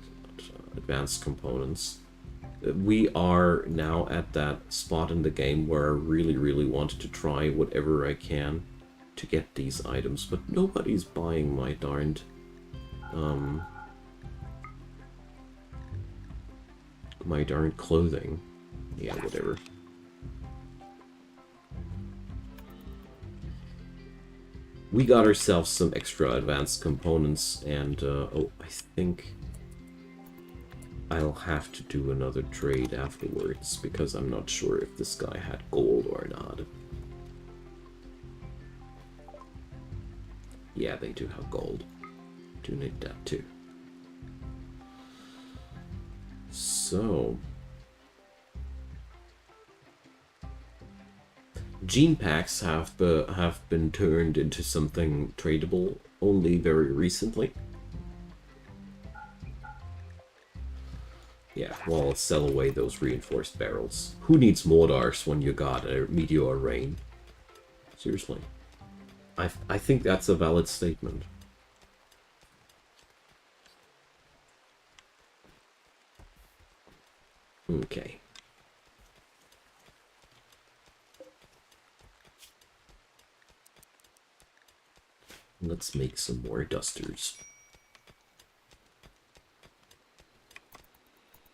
advanced components. We are now at that spot in the game where I really wanted to try whatever I can to get these items, but nobody's buying my darned clothing. Yeah, whatever. We got ourselves some extra advanced components, and oh, I think I'll have to do another trade afterwards, because I'm not sure if this guy had gold or not. Yeah, they do have gold. Do need that too. So... gene packs have been turned into something tradable only very recently. Yeah, well, sell away those reinforced barrels. Who needs mortars when you got a meteor rain? Seriously. I think that's a valid statement. Okay. Let's make some more dusters.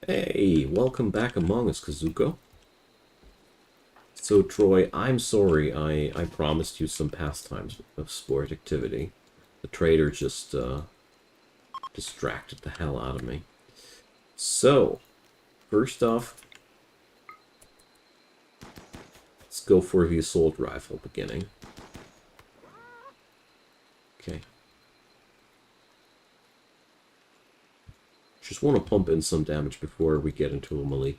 Hey, welcome back among us, Kazuko. So, Troy, I'm sorry I promised you some pastimes of sport activity. The trader just distracted the hell out of me. So, first off, let's go for the assault rifle beginning. Okay. Just want to pump in some damage before we get into a melee.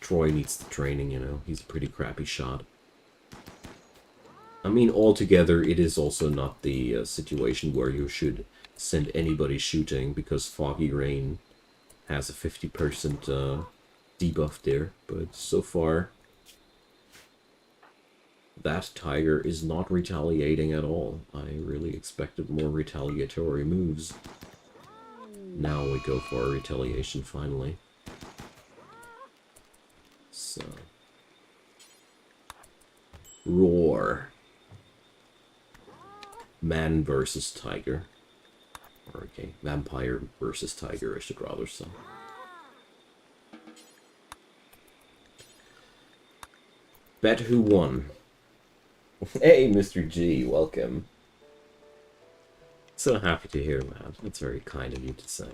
Troy needs the training, you know. He's a pretty crappy shot. I mean, altogether, it is also not the situation where you should send anybody shooting, because Foggy Rain has a 50% debuff there. But so far, that tiger is not retaliating at all. I really expected more retaliatory moves. Now we go for a retaliation finally. So, roar. Man versus tiger. Or, okay, vampire versus tiger, I should rather say. Bet who won. Hey, Mr. G, welcome. So happy to hear that. That's very kind of you to say.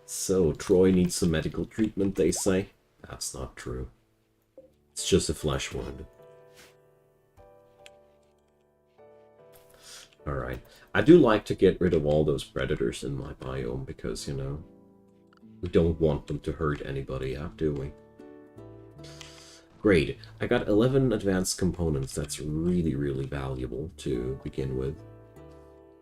So, Troy needs some medical treatment, they say. That's not true. It's just a flesh wound. Alright. I do like to get rid of all those predators in my biome because, you know, we don't want them to hurt anybody, do we? Great. I got 11 advanced components. That's really valuable to begin with.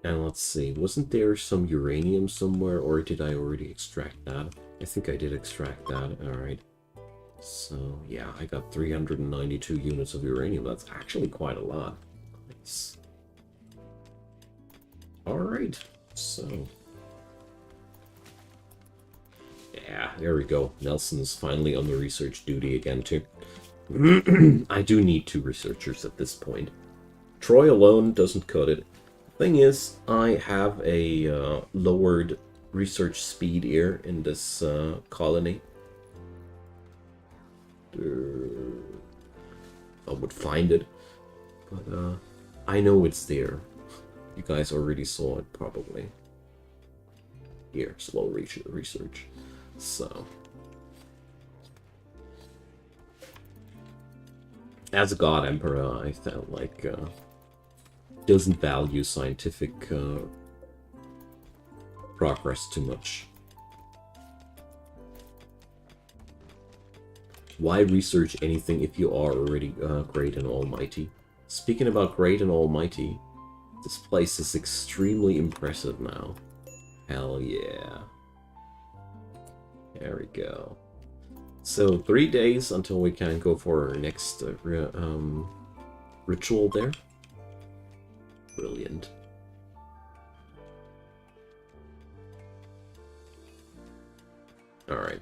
And let's see, wasn't there some uranium somewhere, or did I already extract that? I think I did extract that, alright. So, yeah, I got 392 units of uranium. That's actually quite a lot. Nice. Alright, so... yeah, there we go. Nelson's finally on the research duty again, too. I do need 2 researchers at this point. Troy alone doesn't cut it. Thing is, I have a lowered research speed here in this colony. I would find it, but I know it's there. You guys already saw it, probably. Here, slow research. So, as a God Emperor, I felt like doesn't value scientific progress too much. Why research anything if you are already great and almighty? Speaking about great and almighty, this place is extremely impressive now. Hell yeah. There we go. So 3 days until we can go for our next ritual there. Brilliant. Alright.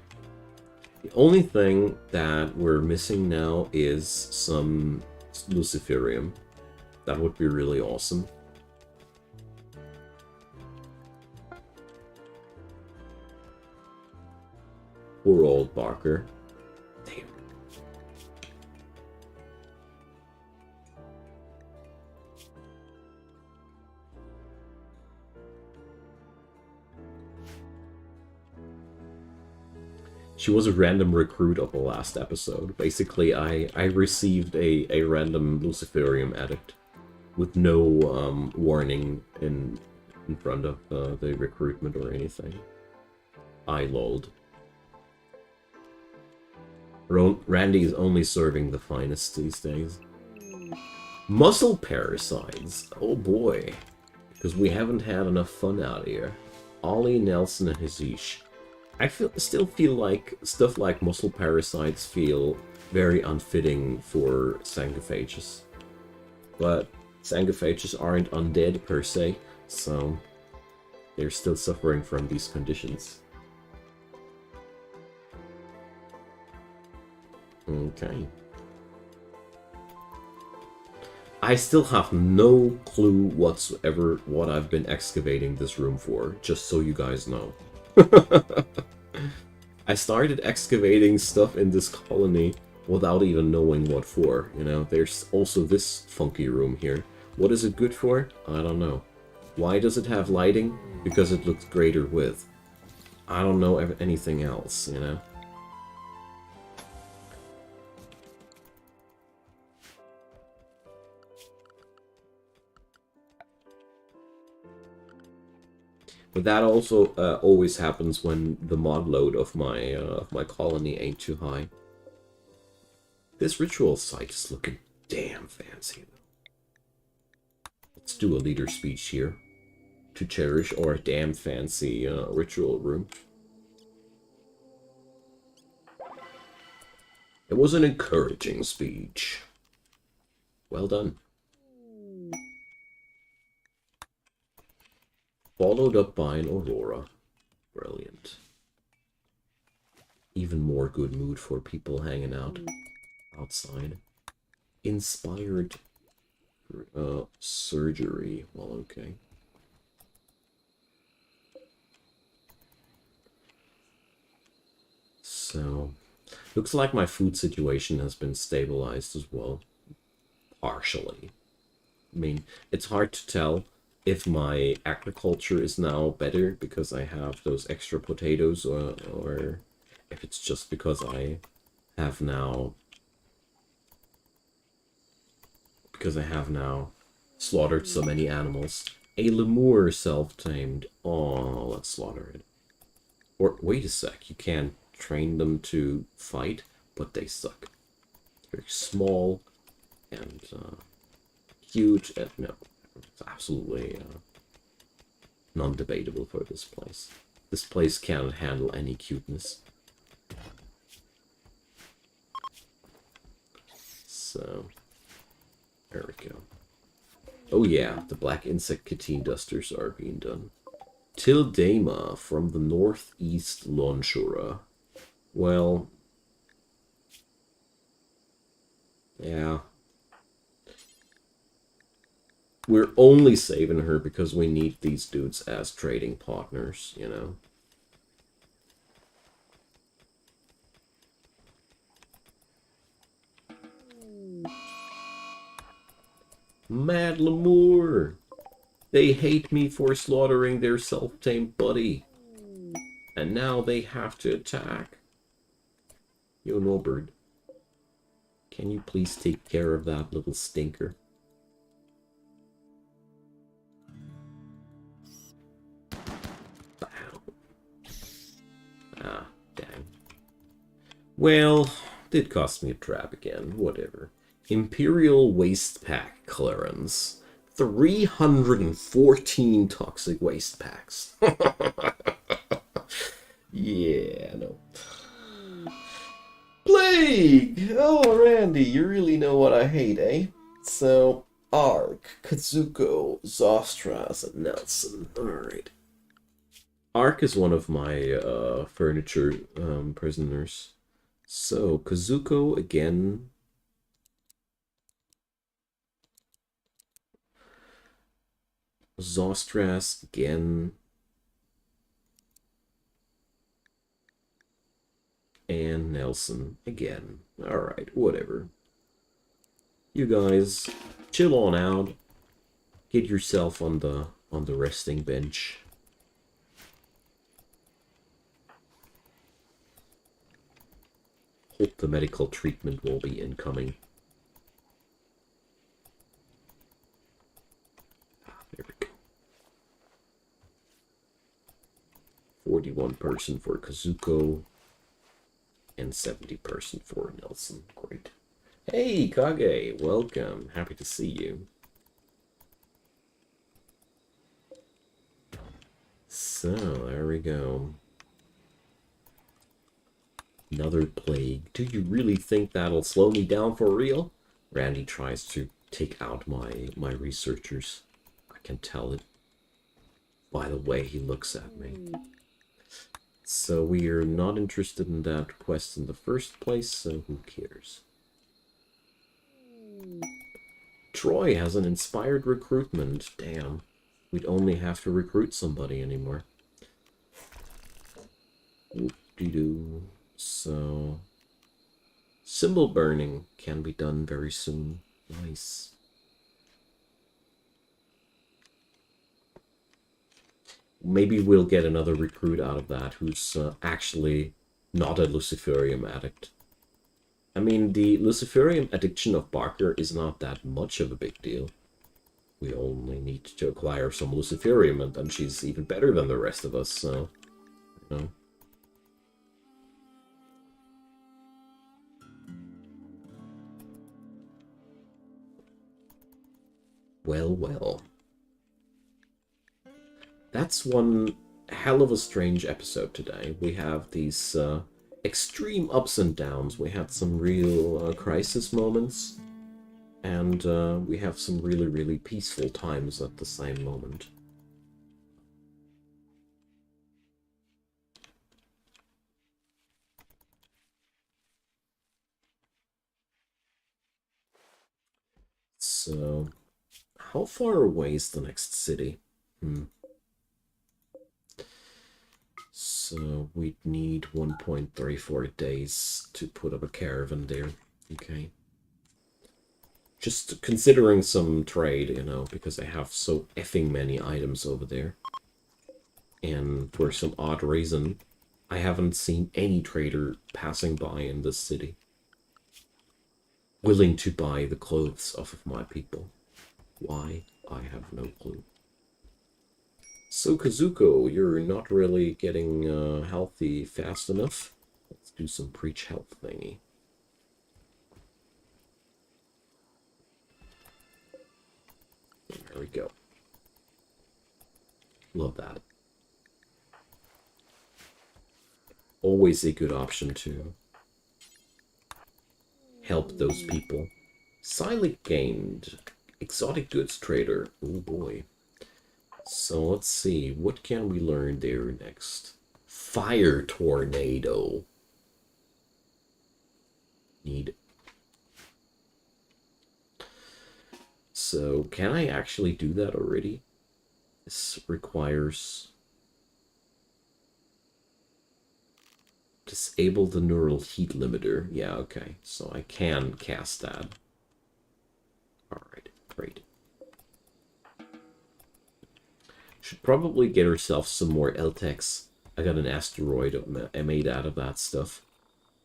The only thing that we're missing now is some Luciferium. That would be really awesome. Poor old Barker. Damn. She was a random recruit of the last episode. Basically, I received a random Luciferium addict with no warning in front of the recruitment or anything. I lolled. Randy is only serving the finest these days. Muscle parasites. Oh boy. Because we haven't had enough fun out here. Ollie, Nelson, and Hazish. I still feel like stuff like muscle parasites feel very unfitting for Sanguophages. But Sanguophages aren't undead per se, so they're still suffering from these conditions. Okay. I still have no clue whatsoever what I've been excavating this room for, just so you guys know. I started excavating stuff in this colony without even knowing what for, you know. There's also this funky room here. What is it good for? I don't know. Why does it have lighting? Because it looks greater with. I don't know anything else, you know. But that also always happens when the mod load of my colony ain't too high. This ritual site is looking damn fancy, though. Let's do a leader speech here to cherish our damn fancy ritual room. It was an encouraging speech. Well done. Followed up by an Aurora. Brilliant. Even more good mood for people hanging out outside. Inspired surgery. Well, okay. So, looks like my food situation has been stabilized as well. Partially. I mean, it's hard to tell if my agriculture is now better because I have those extra potatoes, or if it's just because I have now slaughtered so many animals. A lemur self-tamed. Oh, let's slaughter it. Or wait a sec, you can't train them to fight, but they suck. Very small and huge. No. It's absolutely non-debatable for this place. This place cannot handle any cuteness. So, there we go. Oh yeah, the black insect catine dusters are being done. Tildama from the northeast Lonshura. Well, yeah. We're only saving her because we need these dudes as trading partners, you know. Mad Lemur! They hate me for slaughtering their self-tamed buddy. And now they have to attack. Yo, Norbert. Can you please take care of that little stinker? Ah, dang. Well, did cost me a trap again. Whatever. Imperial Waste Pack clearance. 314 toxic waste packs. Yeah, no. Plague! Oh, Randy, you really know what I hate, eh? So, Ark, Kazuko, Zostras, and Nelson. Alright. Ark is one of my furniture prisoners. So, Kazuko again. Zostras again. And Nelson again. Alright, whatever. You guys, chill on out. Get yourself on the resting bench. Hope the medical treatment will be incoming. There we go. 41 person for Kazuko. And 70 person for Nelson. Great. Hey, Kage, welcome. Happy to see you. So, there we go. Another plague. Do you really think that'll slow me down for real? Randy tries to take out my researchers. I can tell it by the way he looks at me. So we are not interested in that quest in the first place, so who cares? Troy has an inspired recruitment. Damn. We'd only have to recruit somebody anymore. Whoop-de-doo. So, symbol burning can be done very soon. Nice. Maybe we'll get another recruit out of that who's actually not a Luciferium addict. I mean, the Luciferium addiction of Barker is not that much of a big deal. We only need to acquire some Luciferium, and then she's even better than the rest of us, so, you know. Well, well. That's one hell of a strange episode today. We have these extreme ups and downs. We had some real crisis moments, and we have some really, really peaceful times at the same moment. So, how far away is the next city? So we'd need 1.34 days to put up a caravan there. Okay. Just considering some trade, you know, because I have so effing many items over there. And for some odd reason, I haven't seen any trader passing by in this city willing to buy the clothes off of my people. Why? I have no clue. So, Kazuko, you're not really getting healthy fast enough. Let's do some preach health thingy. There we go. Love that. Always a good option to help those people. Silent gained. Exotic goods trader. Oh boy. So let's see, what can we learn there next? Fire tornado. Need. So can I actually do that already? This requires disable the neural heat limiter. Yeah, okay. So I can cast that. Alright, great. Should probably get herself some more LTEX. I got an asteroid I made out of that stuff.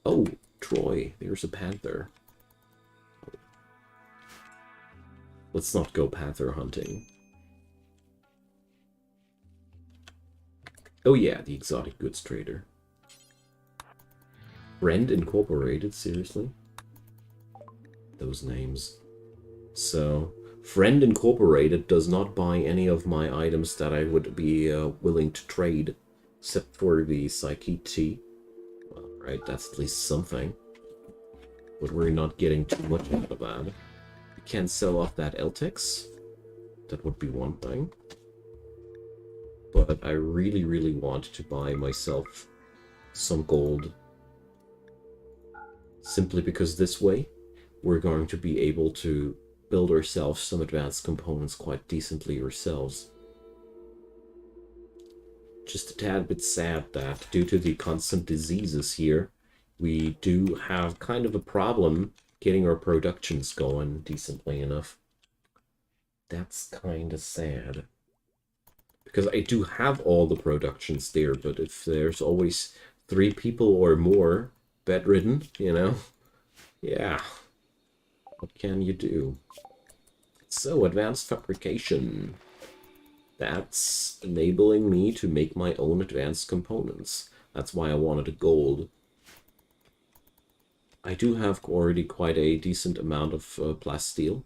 Oh, Troy, there's a panther. Let's not go panther hunting. Oh yeah, the exotic goods trader. Friend Incorporated, seriously? Those names. So, Friend Incorporated does not buy any of my items that I would be willing to trade, except for the Psyche. Well, right, that's at least something. But we're not getting too much out of that, can sell off that LTEX. That would be one thing. But I really, really want to buy myself some gold. Simply because this way, we're going to be able to build ourselves some advanced components quite decently ourselves. Just a tad bit sad that, due to the constant diseases here, we do have kind of a problem getting our productions going decently enough. That's kind of sad. Because I do have all the productions there, but if there's always 3 people or more bedridden, you know, yeah, what can you do? So, advanced fabrication. That's enabling me to make my own advanced components. That's why I wanted a gold. I do have already quite a decent amount of plasteel,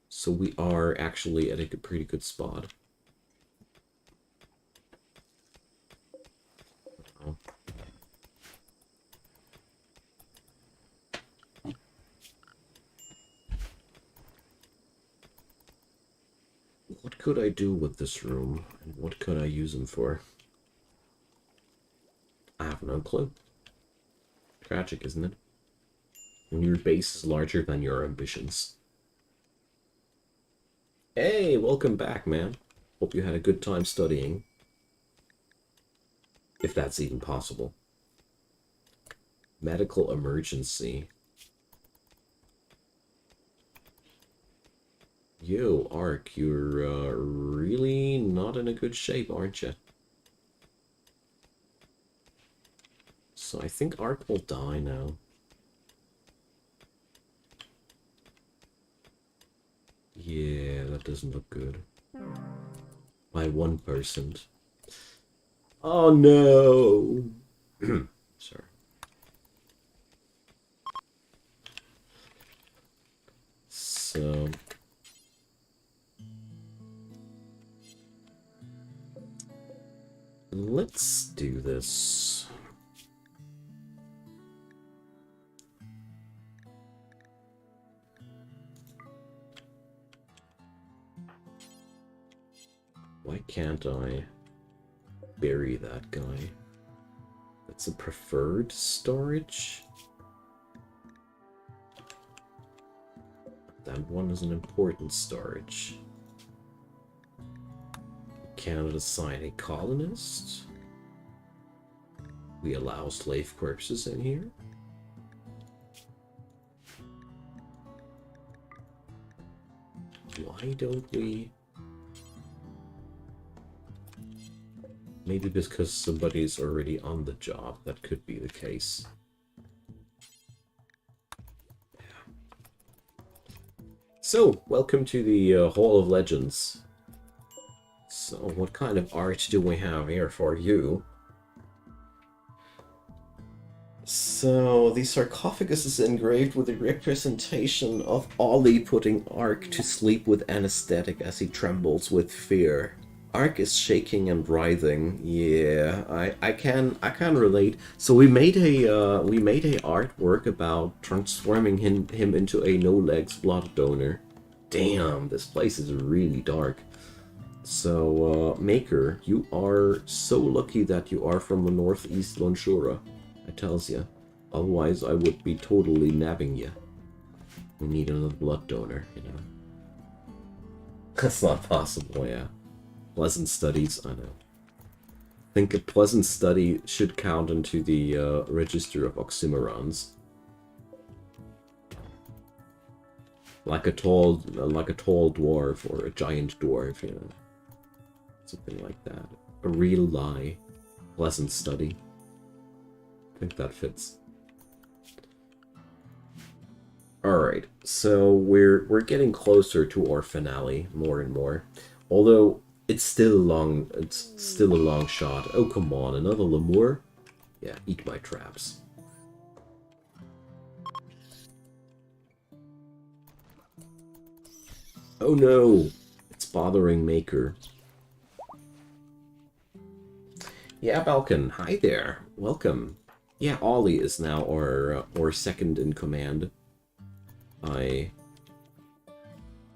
so we are actually at a pretty good spot. What could I do with this room, and what could I use them for? I have no clue. Tragic, isn't it? When your base is larger than your ambitions. Hey, welcome back, man. Hope you had a good time studying. If that's even possible. Medical emergency. Yo, Ark, you're really not in a good shape, aren't you? So I think Ark will die now. Yeah, that doesn't look good. By 1%. Oh no! Sorry. So... let's do this. Why can't I bury that guy? That's a preferred storage? That one is an important storage. Can't assign a colonist. We allow slave corpses in here. Why don't we? Maybe because somebody's already on the job. That could be the case. So, welcome to the Hall of Legends. So, what kind of art do we have here for you? So, the sarcophagus is engraved with a representation of Ollie putting Ark to sleep with anesthetic as he trembles with fear. Ark is shaking and writhing. Yeah, I can relate. So we made a artwork about transforming him into a no-legs blood donor. Damn, this place is really dark. So, Maker, you are so lucky that you are from the northeast Lonshura, I tells ya. Otherwise, I would be totally nabbing ya. We need another blood donor, you know. That's not possible, yeah. Pleasant studies, I know. I think a pleasant study should count into the register of oxymorons. Like a tall dwarf or a giant dwarf, you know. Something like that. A real lie. Pleasant study. I think that fits. Alright, so we're getting closer to our finale more and more. Although it's still a long shot. Oh come on, another lemur? Yeah, eat my traps. Oh no! It's bothering Maker. Yeah, Balkan, hi there. Welcome. Yeah, Ollie is now our second in command. I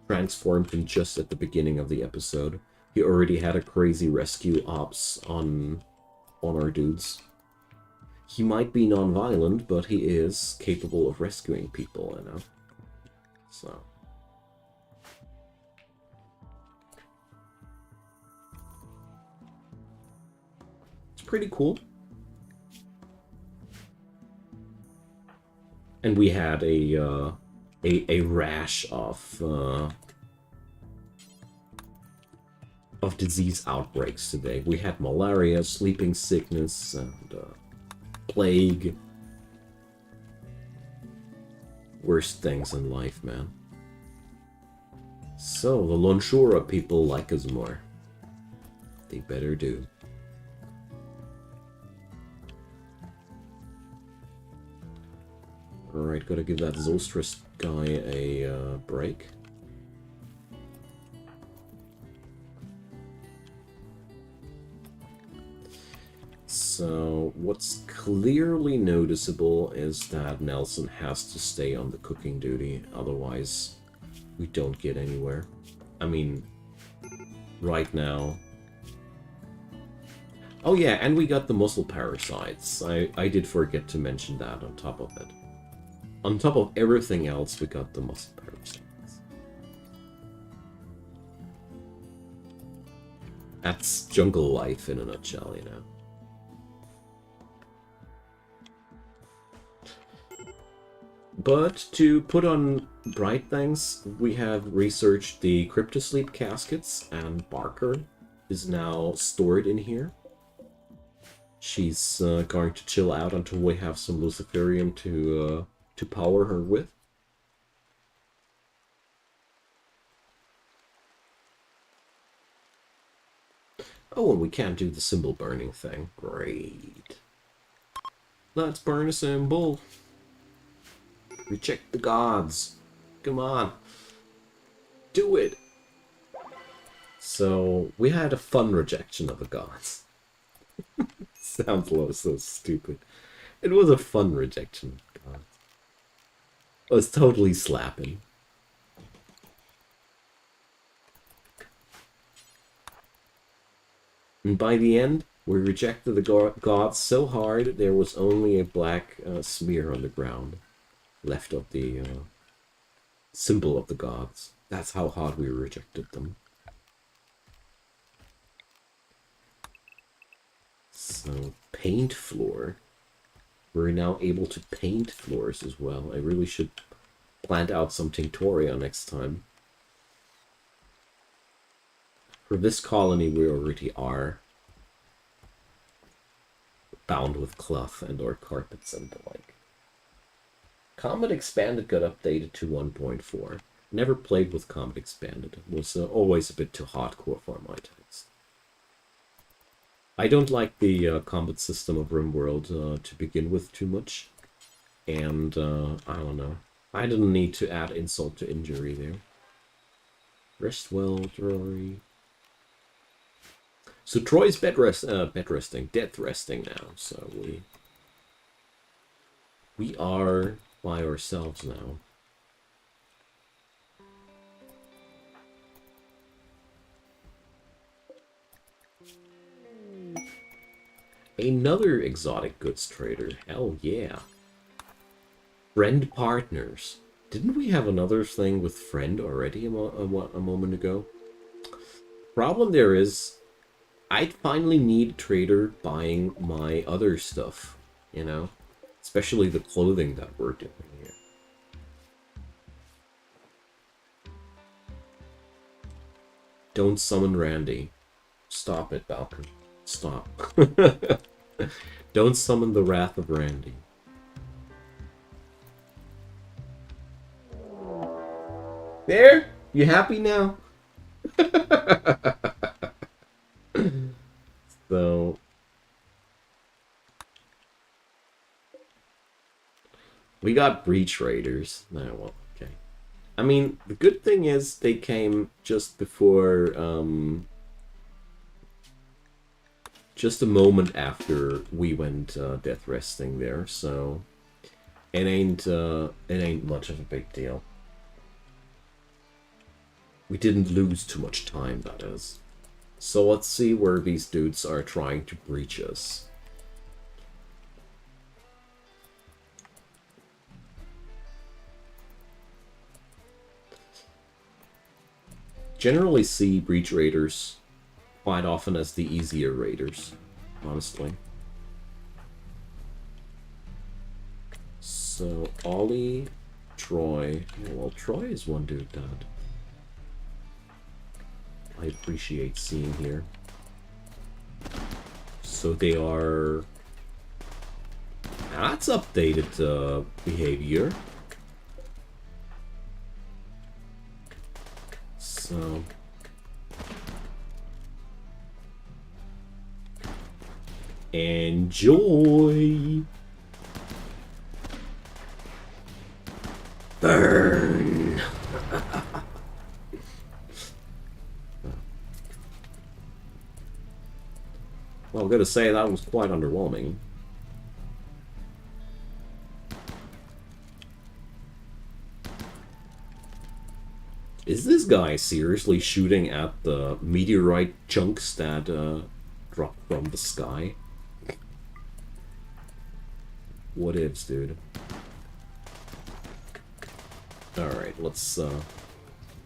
transformed him just at the beginning of the episode. He already had a crazy rescue ops on our dudes. He might be non-violent, but he is capable of rescuing people, you know? So... it's pretty cool. And we had a rash of disease outbreaks today. We had malaria, sleeping sickness, and plague. Worst things in life, man. So, the Lonshura people like us more. They better do. Alright, gotta give that Zolstress guy a break. So, what's clearly noticeable is that Nelson has to stay on the cooking duty, otherwise we don't get anywhere. I mean, right now... oh yeah, and we got the muscle parasites. I did forget to mention that on top of it. On top of everything else, we got the muscle parasites. That's jungle life in a nutshell, you know. But to put on bright things, we have researched the cryptosleep caskets, and Barker is now stored in here. She's going to chill out until we have some Luciferium to power her with. Oh, and we can't do the symbol burning thing. Great. Let's burn a symbol. Reject the gods. Come on. Do it. So, we had a fun rejection of the gods. Sounds so stupid. It was a fun rejection of the gods. It was totally slapping. And by the end, we rejected the gods so hard there was only a black smear on the ground left of the symbol of the gods. That's how hard we rejected them. So, paint floor. We're now able to paint floors as well. I really should plant out some Tinctoria next time. For this colony, we already are bound with cloth and or carpets and the like. Comet Expanded got updated to 1.4. Never played with Comet Expanded. It was always a bit too hardcore for my taste. I don't like the combat system of RimWorld to begin with too much. And, I don't know. I didn't need to add insult to injury there. Rest well, Troy. So Troy's death resting now. So we are by ourselves now. Another exotic goods trader. Hell yeah. Friend partners. Didn't we have another thing with friend already a moment ago? Problem there is, I'd finally need a trader buying my other stuff, you know? Especially the clothing that we're doing here. Don't summon Randy. Stop it, Balkan. Stop. Don't summon the wrath of Randy. There? You happy now? So... we got breach raiders. No, well, okay. I mean, the good thing is they came just before, just a moment after we went death resting there, so it ain't much of a big deal. We didn't lose too much time, that is. So let's see where these dudes are trying to breach us. Generally see breach raiders quite often as the easier raiders, honestly. So Ollie, Troy. Well, Troy is one dude that I appreciate seeing here. So they are... That's updated behavior. So... Enjoy! Burn! Well, I'm gonna say that was quite underwhelming. Is this guy seriously shooting at the meteorite chunks that drop from the sky? What ifs, dude? Alright, let's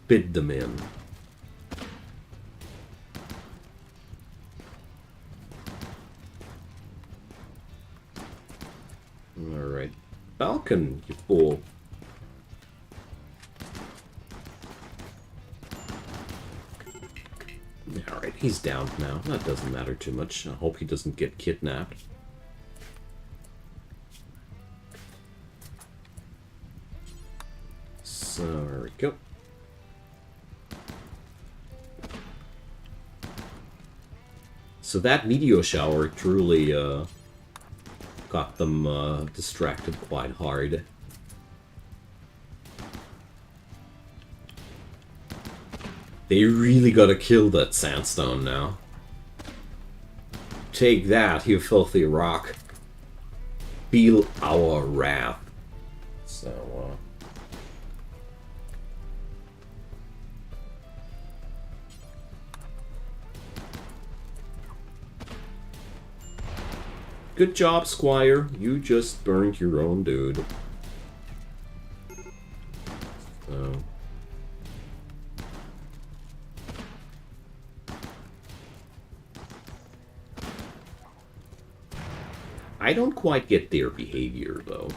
bid them in. Alright. Falcon, you fool. Alright, he's down now. That doesn't matter too much. I hope he doesn't get kidnapped. So, there we go. So that meteor shower truly got them distracted quite hard. They really gotta kill that sandstone now. Take that, you filthy rock. Feel our wrath. So, good job, Squire. You just burned your own dude. So... I don't quite get their behavior, though.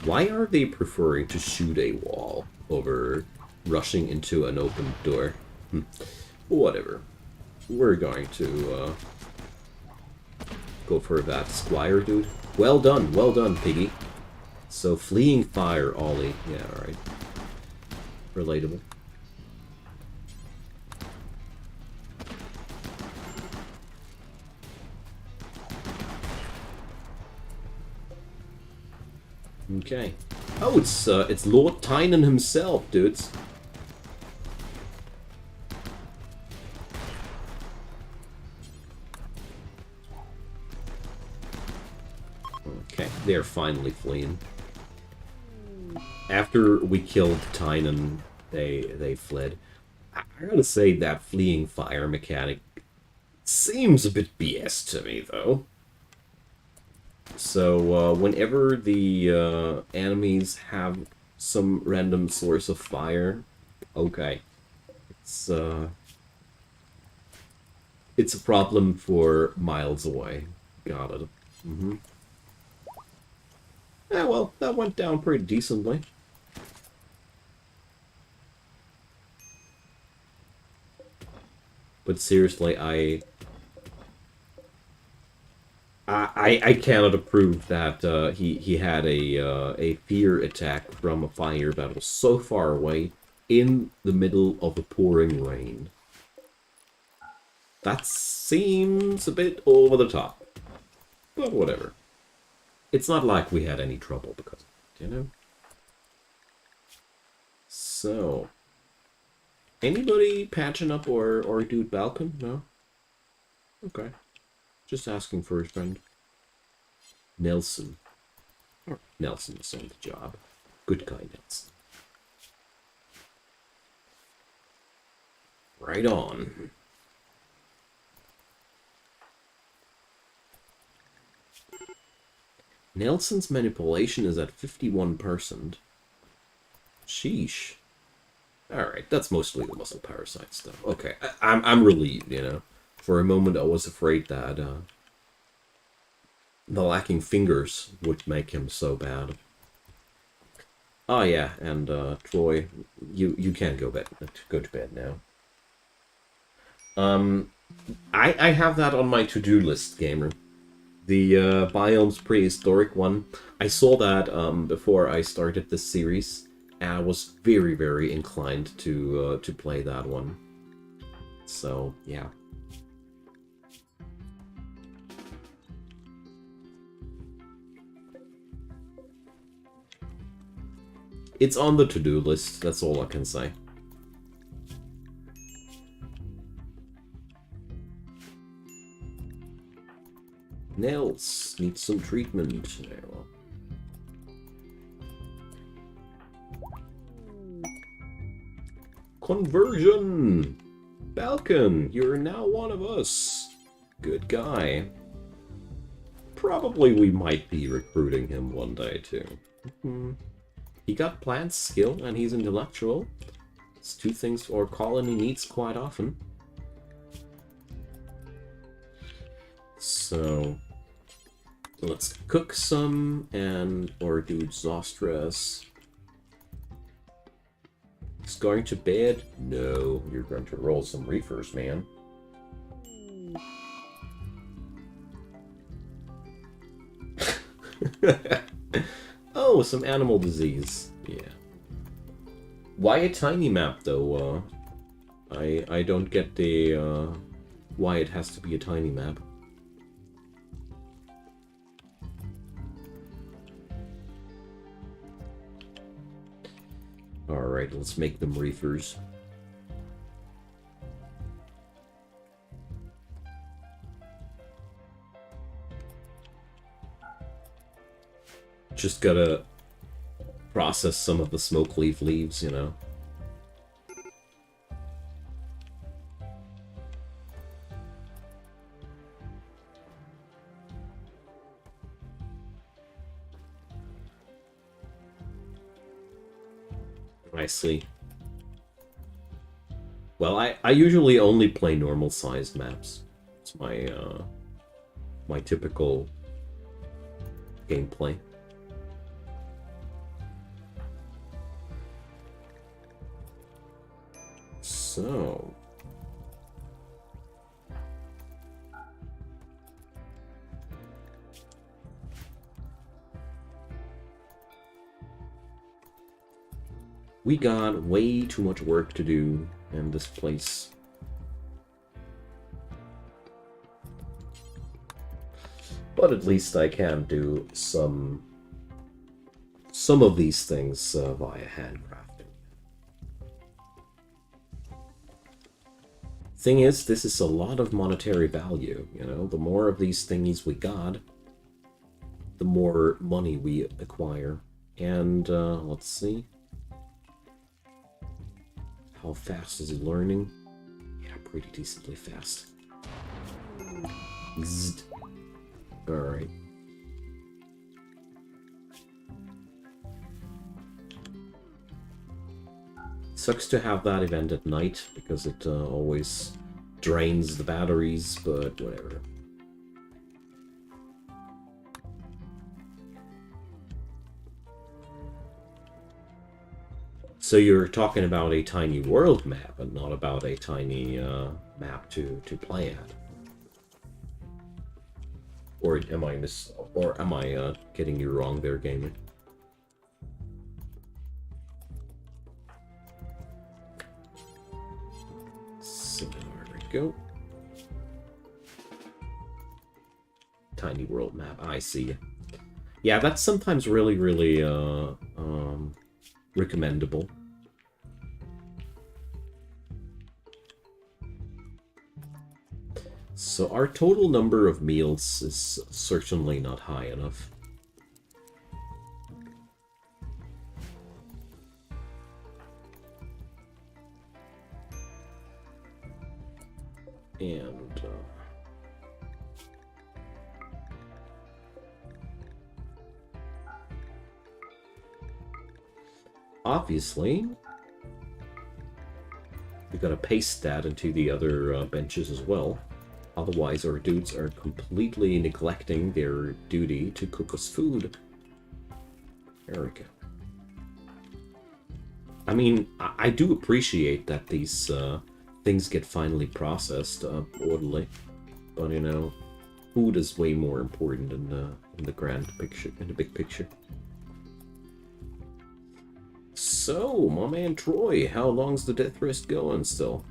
Why are they preferring to shoot a wall over rushing into an open door? Whatever. We're going to go for that Squire dude. Well done, Piggy. So, fleeing fire, Ollie. Yeah, alright. Relatable. Okay. Oh, it's Lord Tynan himself, dudes. Okay, they're finally fleeing. After we killed Tynan, they fled. I gotta say that fleeing fire mechanic seems a bit BS to me, though. So, whenever the enemies have some random source of fire, okay, it's a problem for miles away. Got it. Yeah, well, that went down pretty decently. But seriously, I cannot approve that he had a fear attack from a fire that was so far away in the middle of a pouring rain. That seems a bit over the top, but whatever. It's not like we had any trouble because of it, you know? So, anybody patching up or dude Balkan? No? Okay. Just asking for his friend. Nelson. Oh, Nelson's on the job. Good guy, Nelson. Right on. Nelson's manipulation is at 51%. Sheesh. Alright, that's mostly the muscle parasite stuff. Okay, I'm relieved, you know. For a moment I was afraid that the lacking fingers would make him so bad. Oh yeah, and Troy, you can go to bed now. I have that on my to-do list, gamer. The Biomes prehistoric one. I saw that before I started this series, and I was very, very inclined to play that one. So yeah. It's on the to-do list, that's all I can say. Nails need some treatment. Conversion! Balkan, you're now one of us. Good guy. Probably we might be recruiting him one day, too. He got plant skill, and he's intellectual. It's two things our colony needs quite often. So let's cook some or do exhaust stress. He's going to bed? No, you're going to roll some reefers, man. Oh, some animal disease. Yeah. Why a tiny map, though? I don't get the why it has to be a tiny map. Alright, let's make them reefers. Just gotta process some of the smoke leaf leaves, you know. I see. Well, I usually only play normal-sized maps. It's my my typical gameplay. So we got way too much work to do in this place. But at least I can do some of these things via handcrafting. Thing is, this is a lot of monetary value, you know? The more of these thingies we got, the more money we acquire. And, let's see. How fast is he learning? Yeah, pretty decently fast. Zzz. Alright. Sucks to have that event at night, because it always drains the batteries, but whatever. So you're talking about a tiny world map, and not about a tiny map to play at. Or am I getting you wrong there, gamer? So there we go. Tiny world map. I see. Yeah, that's sometimes really, really recommendable. So our total number of meals is certainly not high enough. And obviously, we gotta paste that into the other benches as well. Otherwise, our dudes are completely neglecting their duty to cook us food. There we go. I mean, I do appreciate that these things get finally processed orderly, but you know, food is way more important in the grand picture, in the big picture. So, my man Troy, how long's the death rest going still?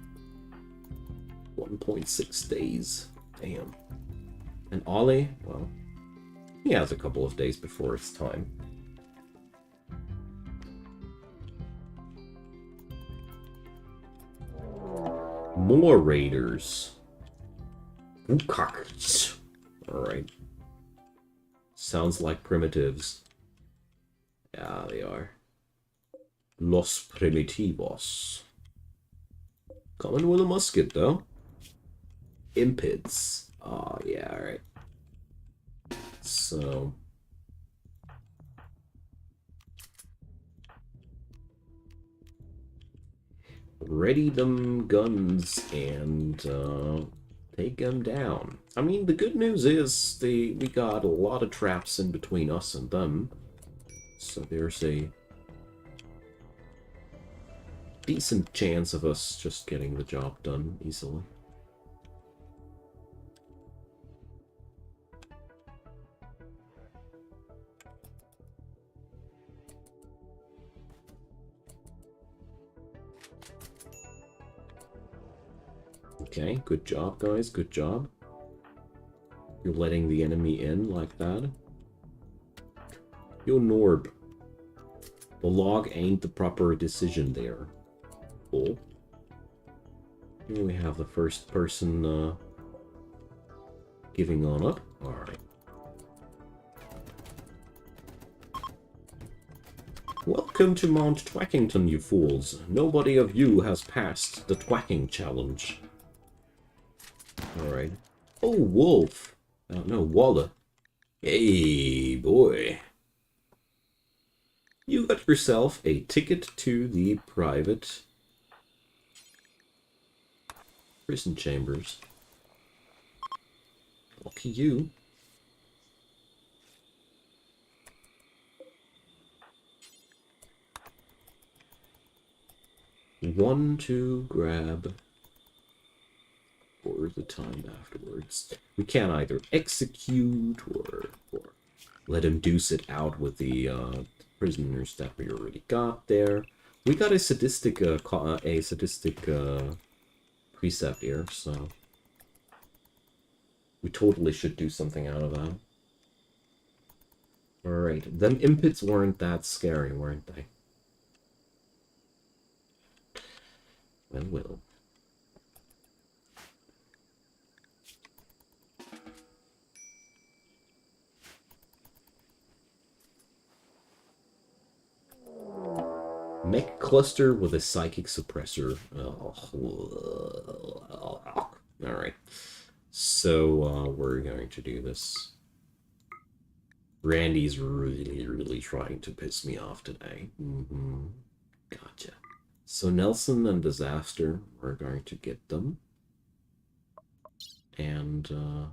1.6 days. Damn. And Ollie, well, he has a couple of days before it's time. More raiders. Alright. Sounds like primitives. Yeah, they are. Los Primitivos. Coming with a musket, though. Impids. Oh, yeah, alright. So... ready them guns and take them down. I mean, the good news is we got a lot of traps in between us and them. So there's a decent chance of us just getting the job done easily. Okay, good job, guys. Good job. You're letting the enemy in like that. Yo, Norb. The log ain't the proper decision there. Cool. Here we have the first person giving on up. Alright. Welcome to Mount Twackington, you fools. Nobody of you has passed the twacking challenge. Alright. Oh, Wolf. No, Walla. Hey, boy. You got yourself a ticket to the private prison chambers. Lucky you. One to grab for the time afterwards. We can't either execute or let him deuce it out with the prisoners that we already got there. We got a sadistic precept here, so we totally should do something out of that. Alright, them impids weren't that scary, weren't they? Well. Mech cluster with a psychic suppressor. Alright. So, we're going to do this. Randy's really trying to piss me off today. Gotcha. So, Nelson and Disaster, we're going to get them. And, there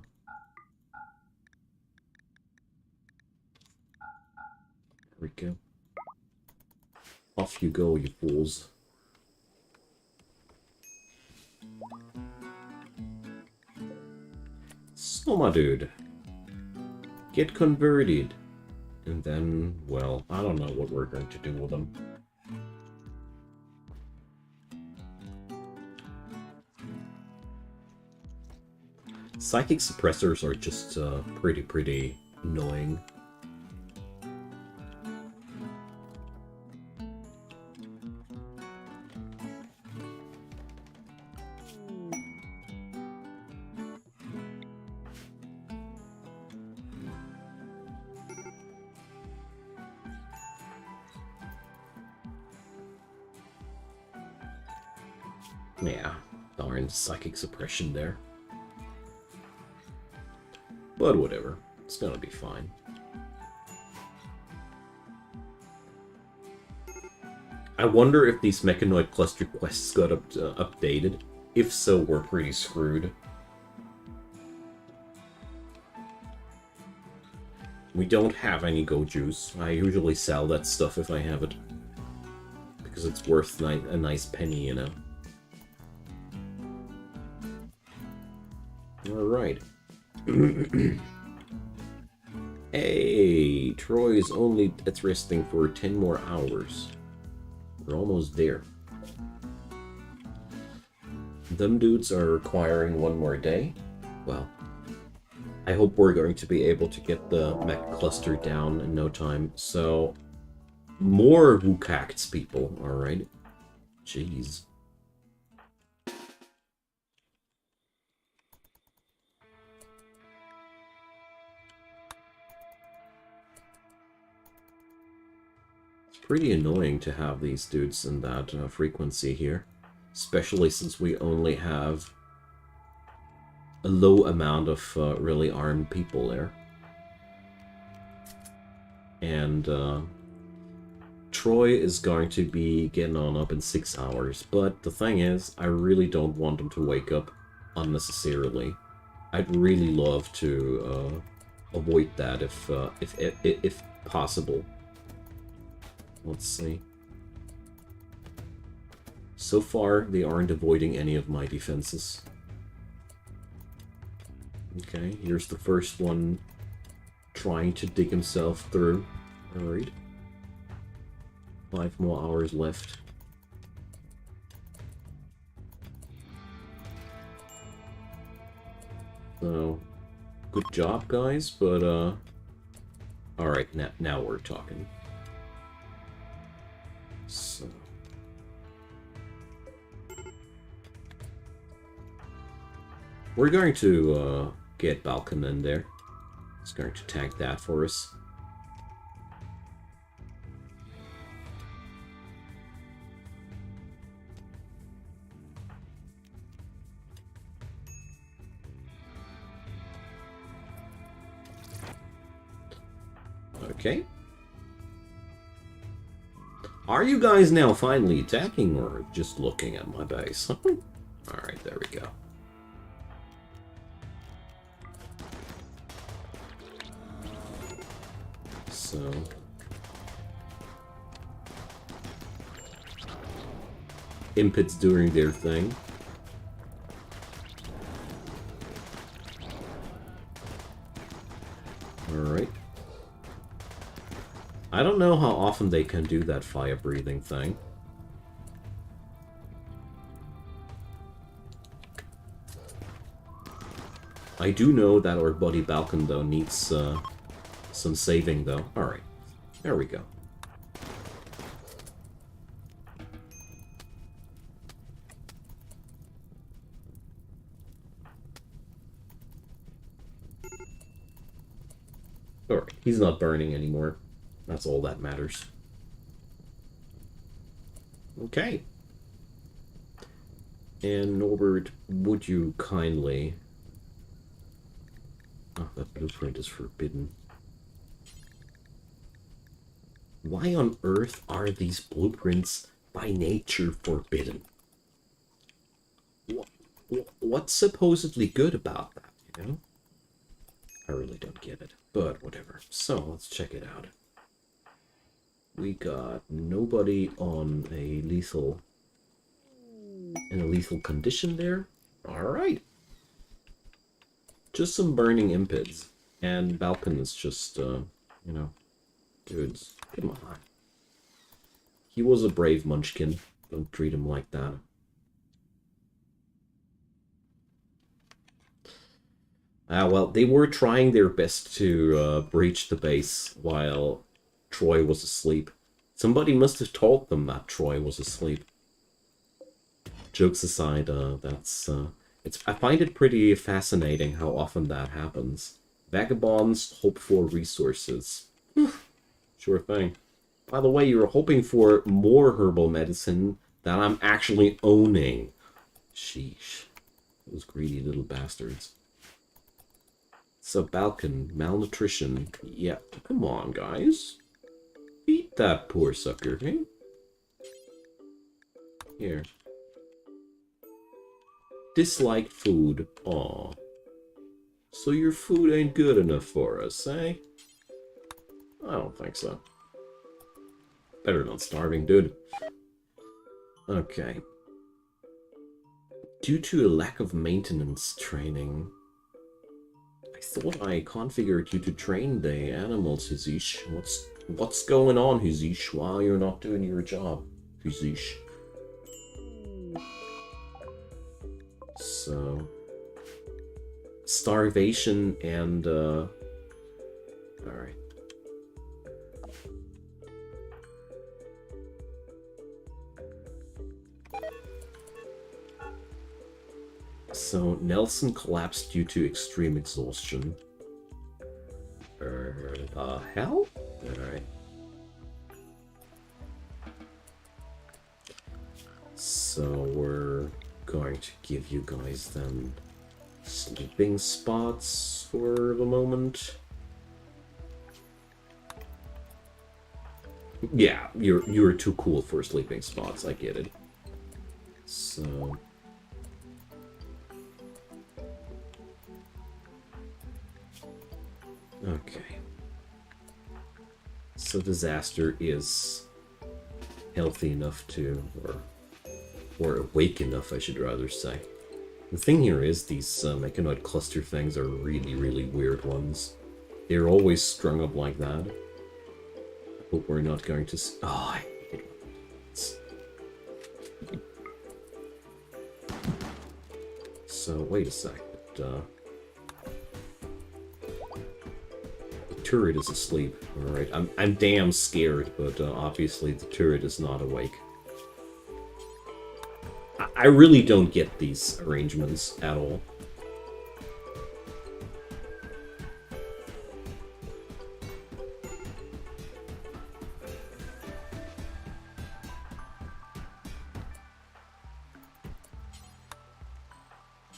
we go. Off you go, you fools. So, my dude, get converted. And then, well, I don't know what we're going to do with them. Psychic suppressors are just pretty annoying. Yeah. Darn psychic suppression there. But whatever, it's gonna be fine. I wonder if these mechanoid cluster quests got updated. If so, we're pretty screwed. We don't have any go juice. I usually sell that stuff if I have it. Because it's worth a nice penny, you know. Alright. Hey, Troy's only it's resting for 10 more hours. We're almost there. Them dudes are requiring one more day. Well, I hope we're going to be able to get the mech cluster down in no time. So, more Wukacts, people. Alright. Jeez. Pretty annoying to have these dudes in that frequency here, especially since we only have a low amount of really armed people there. And Troy is going to be getting on up in 6 hours, but the thing is, I really don't want him to wake up unnecessarily. I'd really love to avoid that if possible. Let's see. So far, they aren't avoiding any of my defenses. Okay, here's the first one trying to dig himself through. Alright. 5 more hours left. So, good job, guys, but, alright, now we're talking. So, we're going to get Balkan in there. It's going to tank that for us. Okay. Are you guys now finally attacking or just looking at my base? Alright, there we go. So... Impets doing their thing. Alright. I don't know how often they can do that fire-breathing thing. I do know that our buddy Balkan, though, needs some saving, though. Alright, there we go. Alright, he's not burning anymore. That's all that matters. Okay. And Norbert, would you kindly... Oh, that blueprint is forbidden. Why on earth are these blueprints by nature forbidden? What's supposedly good about that, you know? I really don't get it, but whatever. So, let's check it out. We got nobody on a lethal... in a lethal condition there. Alright. Just some burning impids. And Balkan is just, you know... Dudes, come on. He was a brave munchkin. Don't treat him like that. Well, they were trying their best to breach the base while Troy was asleep. Somebody must have told them that Troy was asleep. Jokes aside, I find it pretty fascinating how often that happens. Vagabonds hope for resources. Sure thing. By the way, you're hoping for more herbal medicine that I'm actually owning. Sheesh. Those greedy little bastards. So, Balkan, malnutrition. Yeah, come on, guys. Feed that poor sucker, eh? Here. Disliked food. Aw. So your food ain't good enough for us, eh? I don't think so. Better than starving, dude. Okay. Due to a lack of maintenance training. I thought I configured you to train the animals, Hizish. What's going on, Hizish? Why you're not doing your job, Hizish? So... starvation and, alright. So, Nelson collapsed due to extreme exhaustion. Hell? Alright. So, we're going to give you guys then sleeping spots for the moment. Yeah, you're too cool for sleeping spots, I get it. So... okay. So Disaster is healthy enough to, or awake enough, I should rather say. The thing here is these mechanoid cluster things are really, really weird ones. They're always strung up like that. I hope we're not going to... oh, I hate it. So, wait a sec. The turret is asleep. Alright, I'm damn scared, but obviously the turret is not awake. I really don't get these arrangements at all.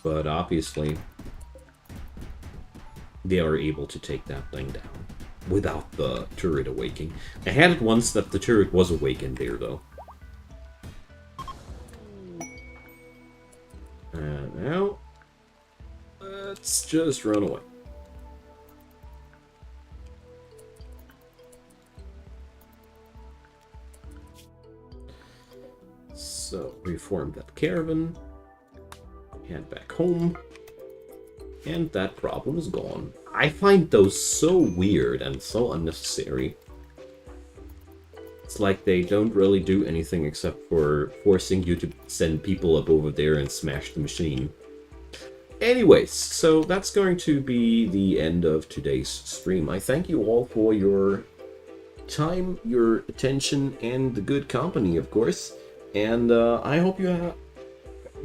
But obviously, they are able to take that thing down without the turret awaking. I had it once that the turret was awakened there, though. And now, let's just run away. So, reform that caravan, head back home, and that problem is gone. I find those so weird and so unnecessary. It's like they don't really do anything except for forcing you to send people up over there and smash the machine. Anyways, so that's going to be the end of today's stream. I thank you all for your time, your attention, and the good company, of course. And I hope you have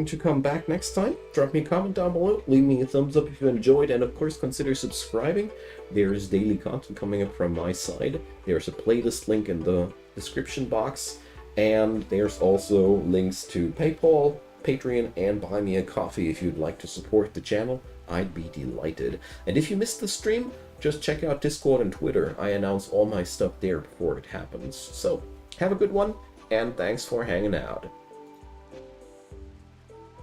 to come back next time. Drop me a comment down below, leave me a thumbs up if you enjoyed, and of course consider subscribing. There's daily content coming up from my side. There's a playlist link in the description box, and there's also links to PayPal, Patreon, and Buy Me a Coffee if you'd like to support the channel. I'd be delighted. And if you missed the stream, just check out Discord and Twitter. I announce all my stuff there before it happens. So have a good one, and thanks for hanging out.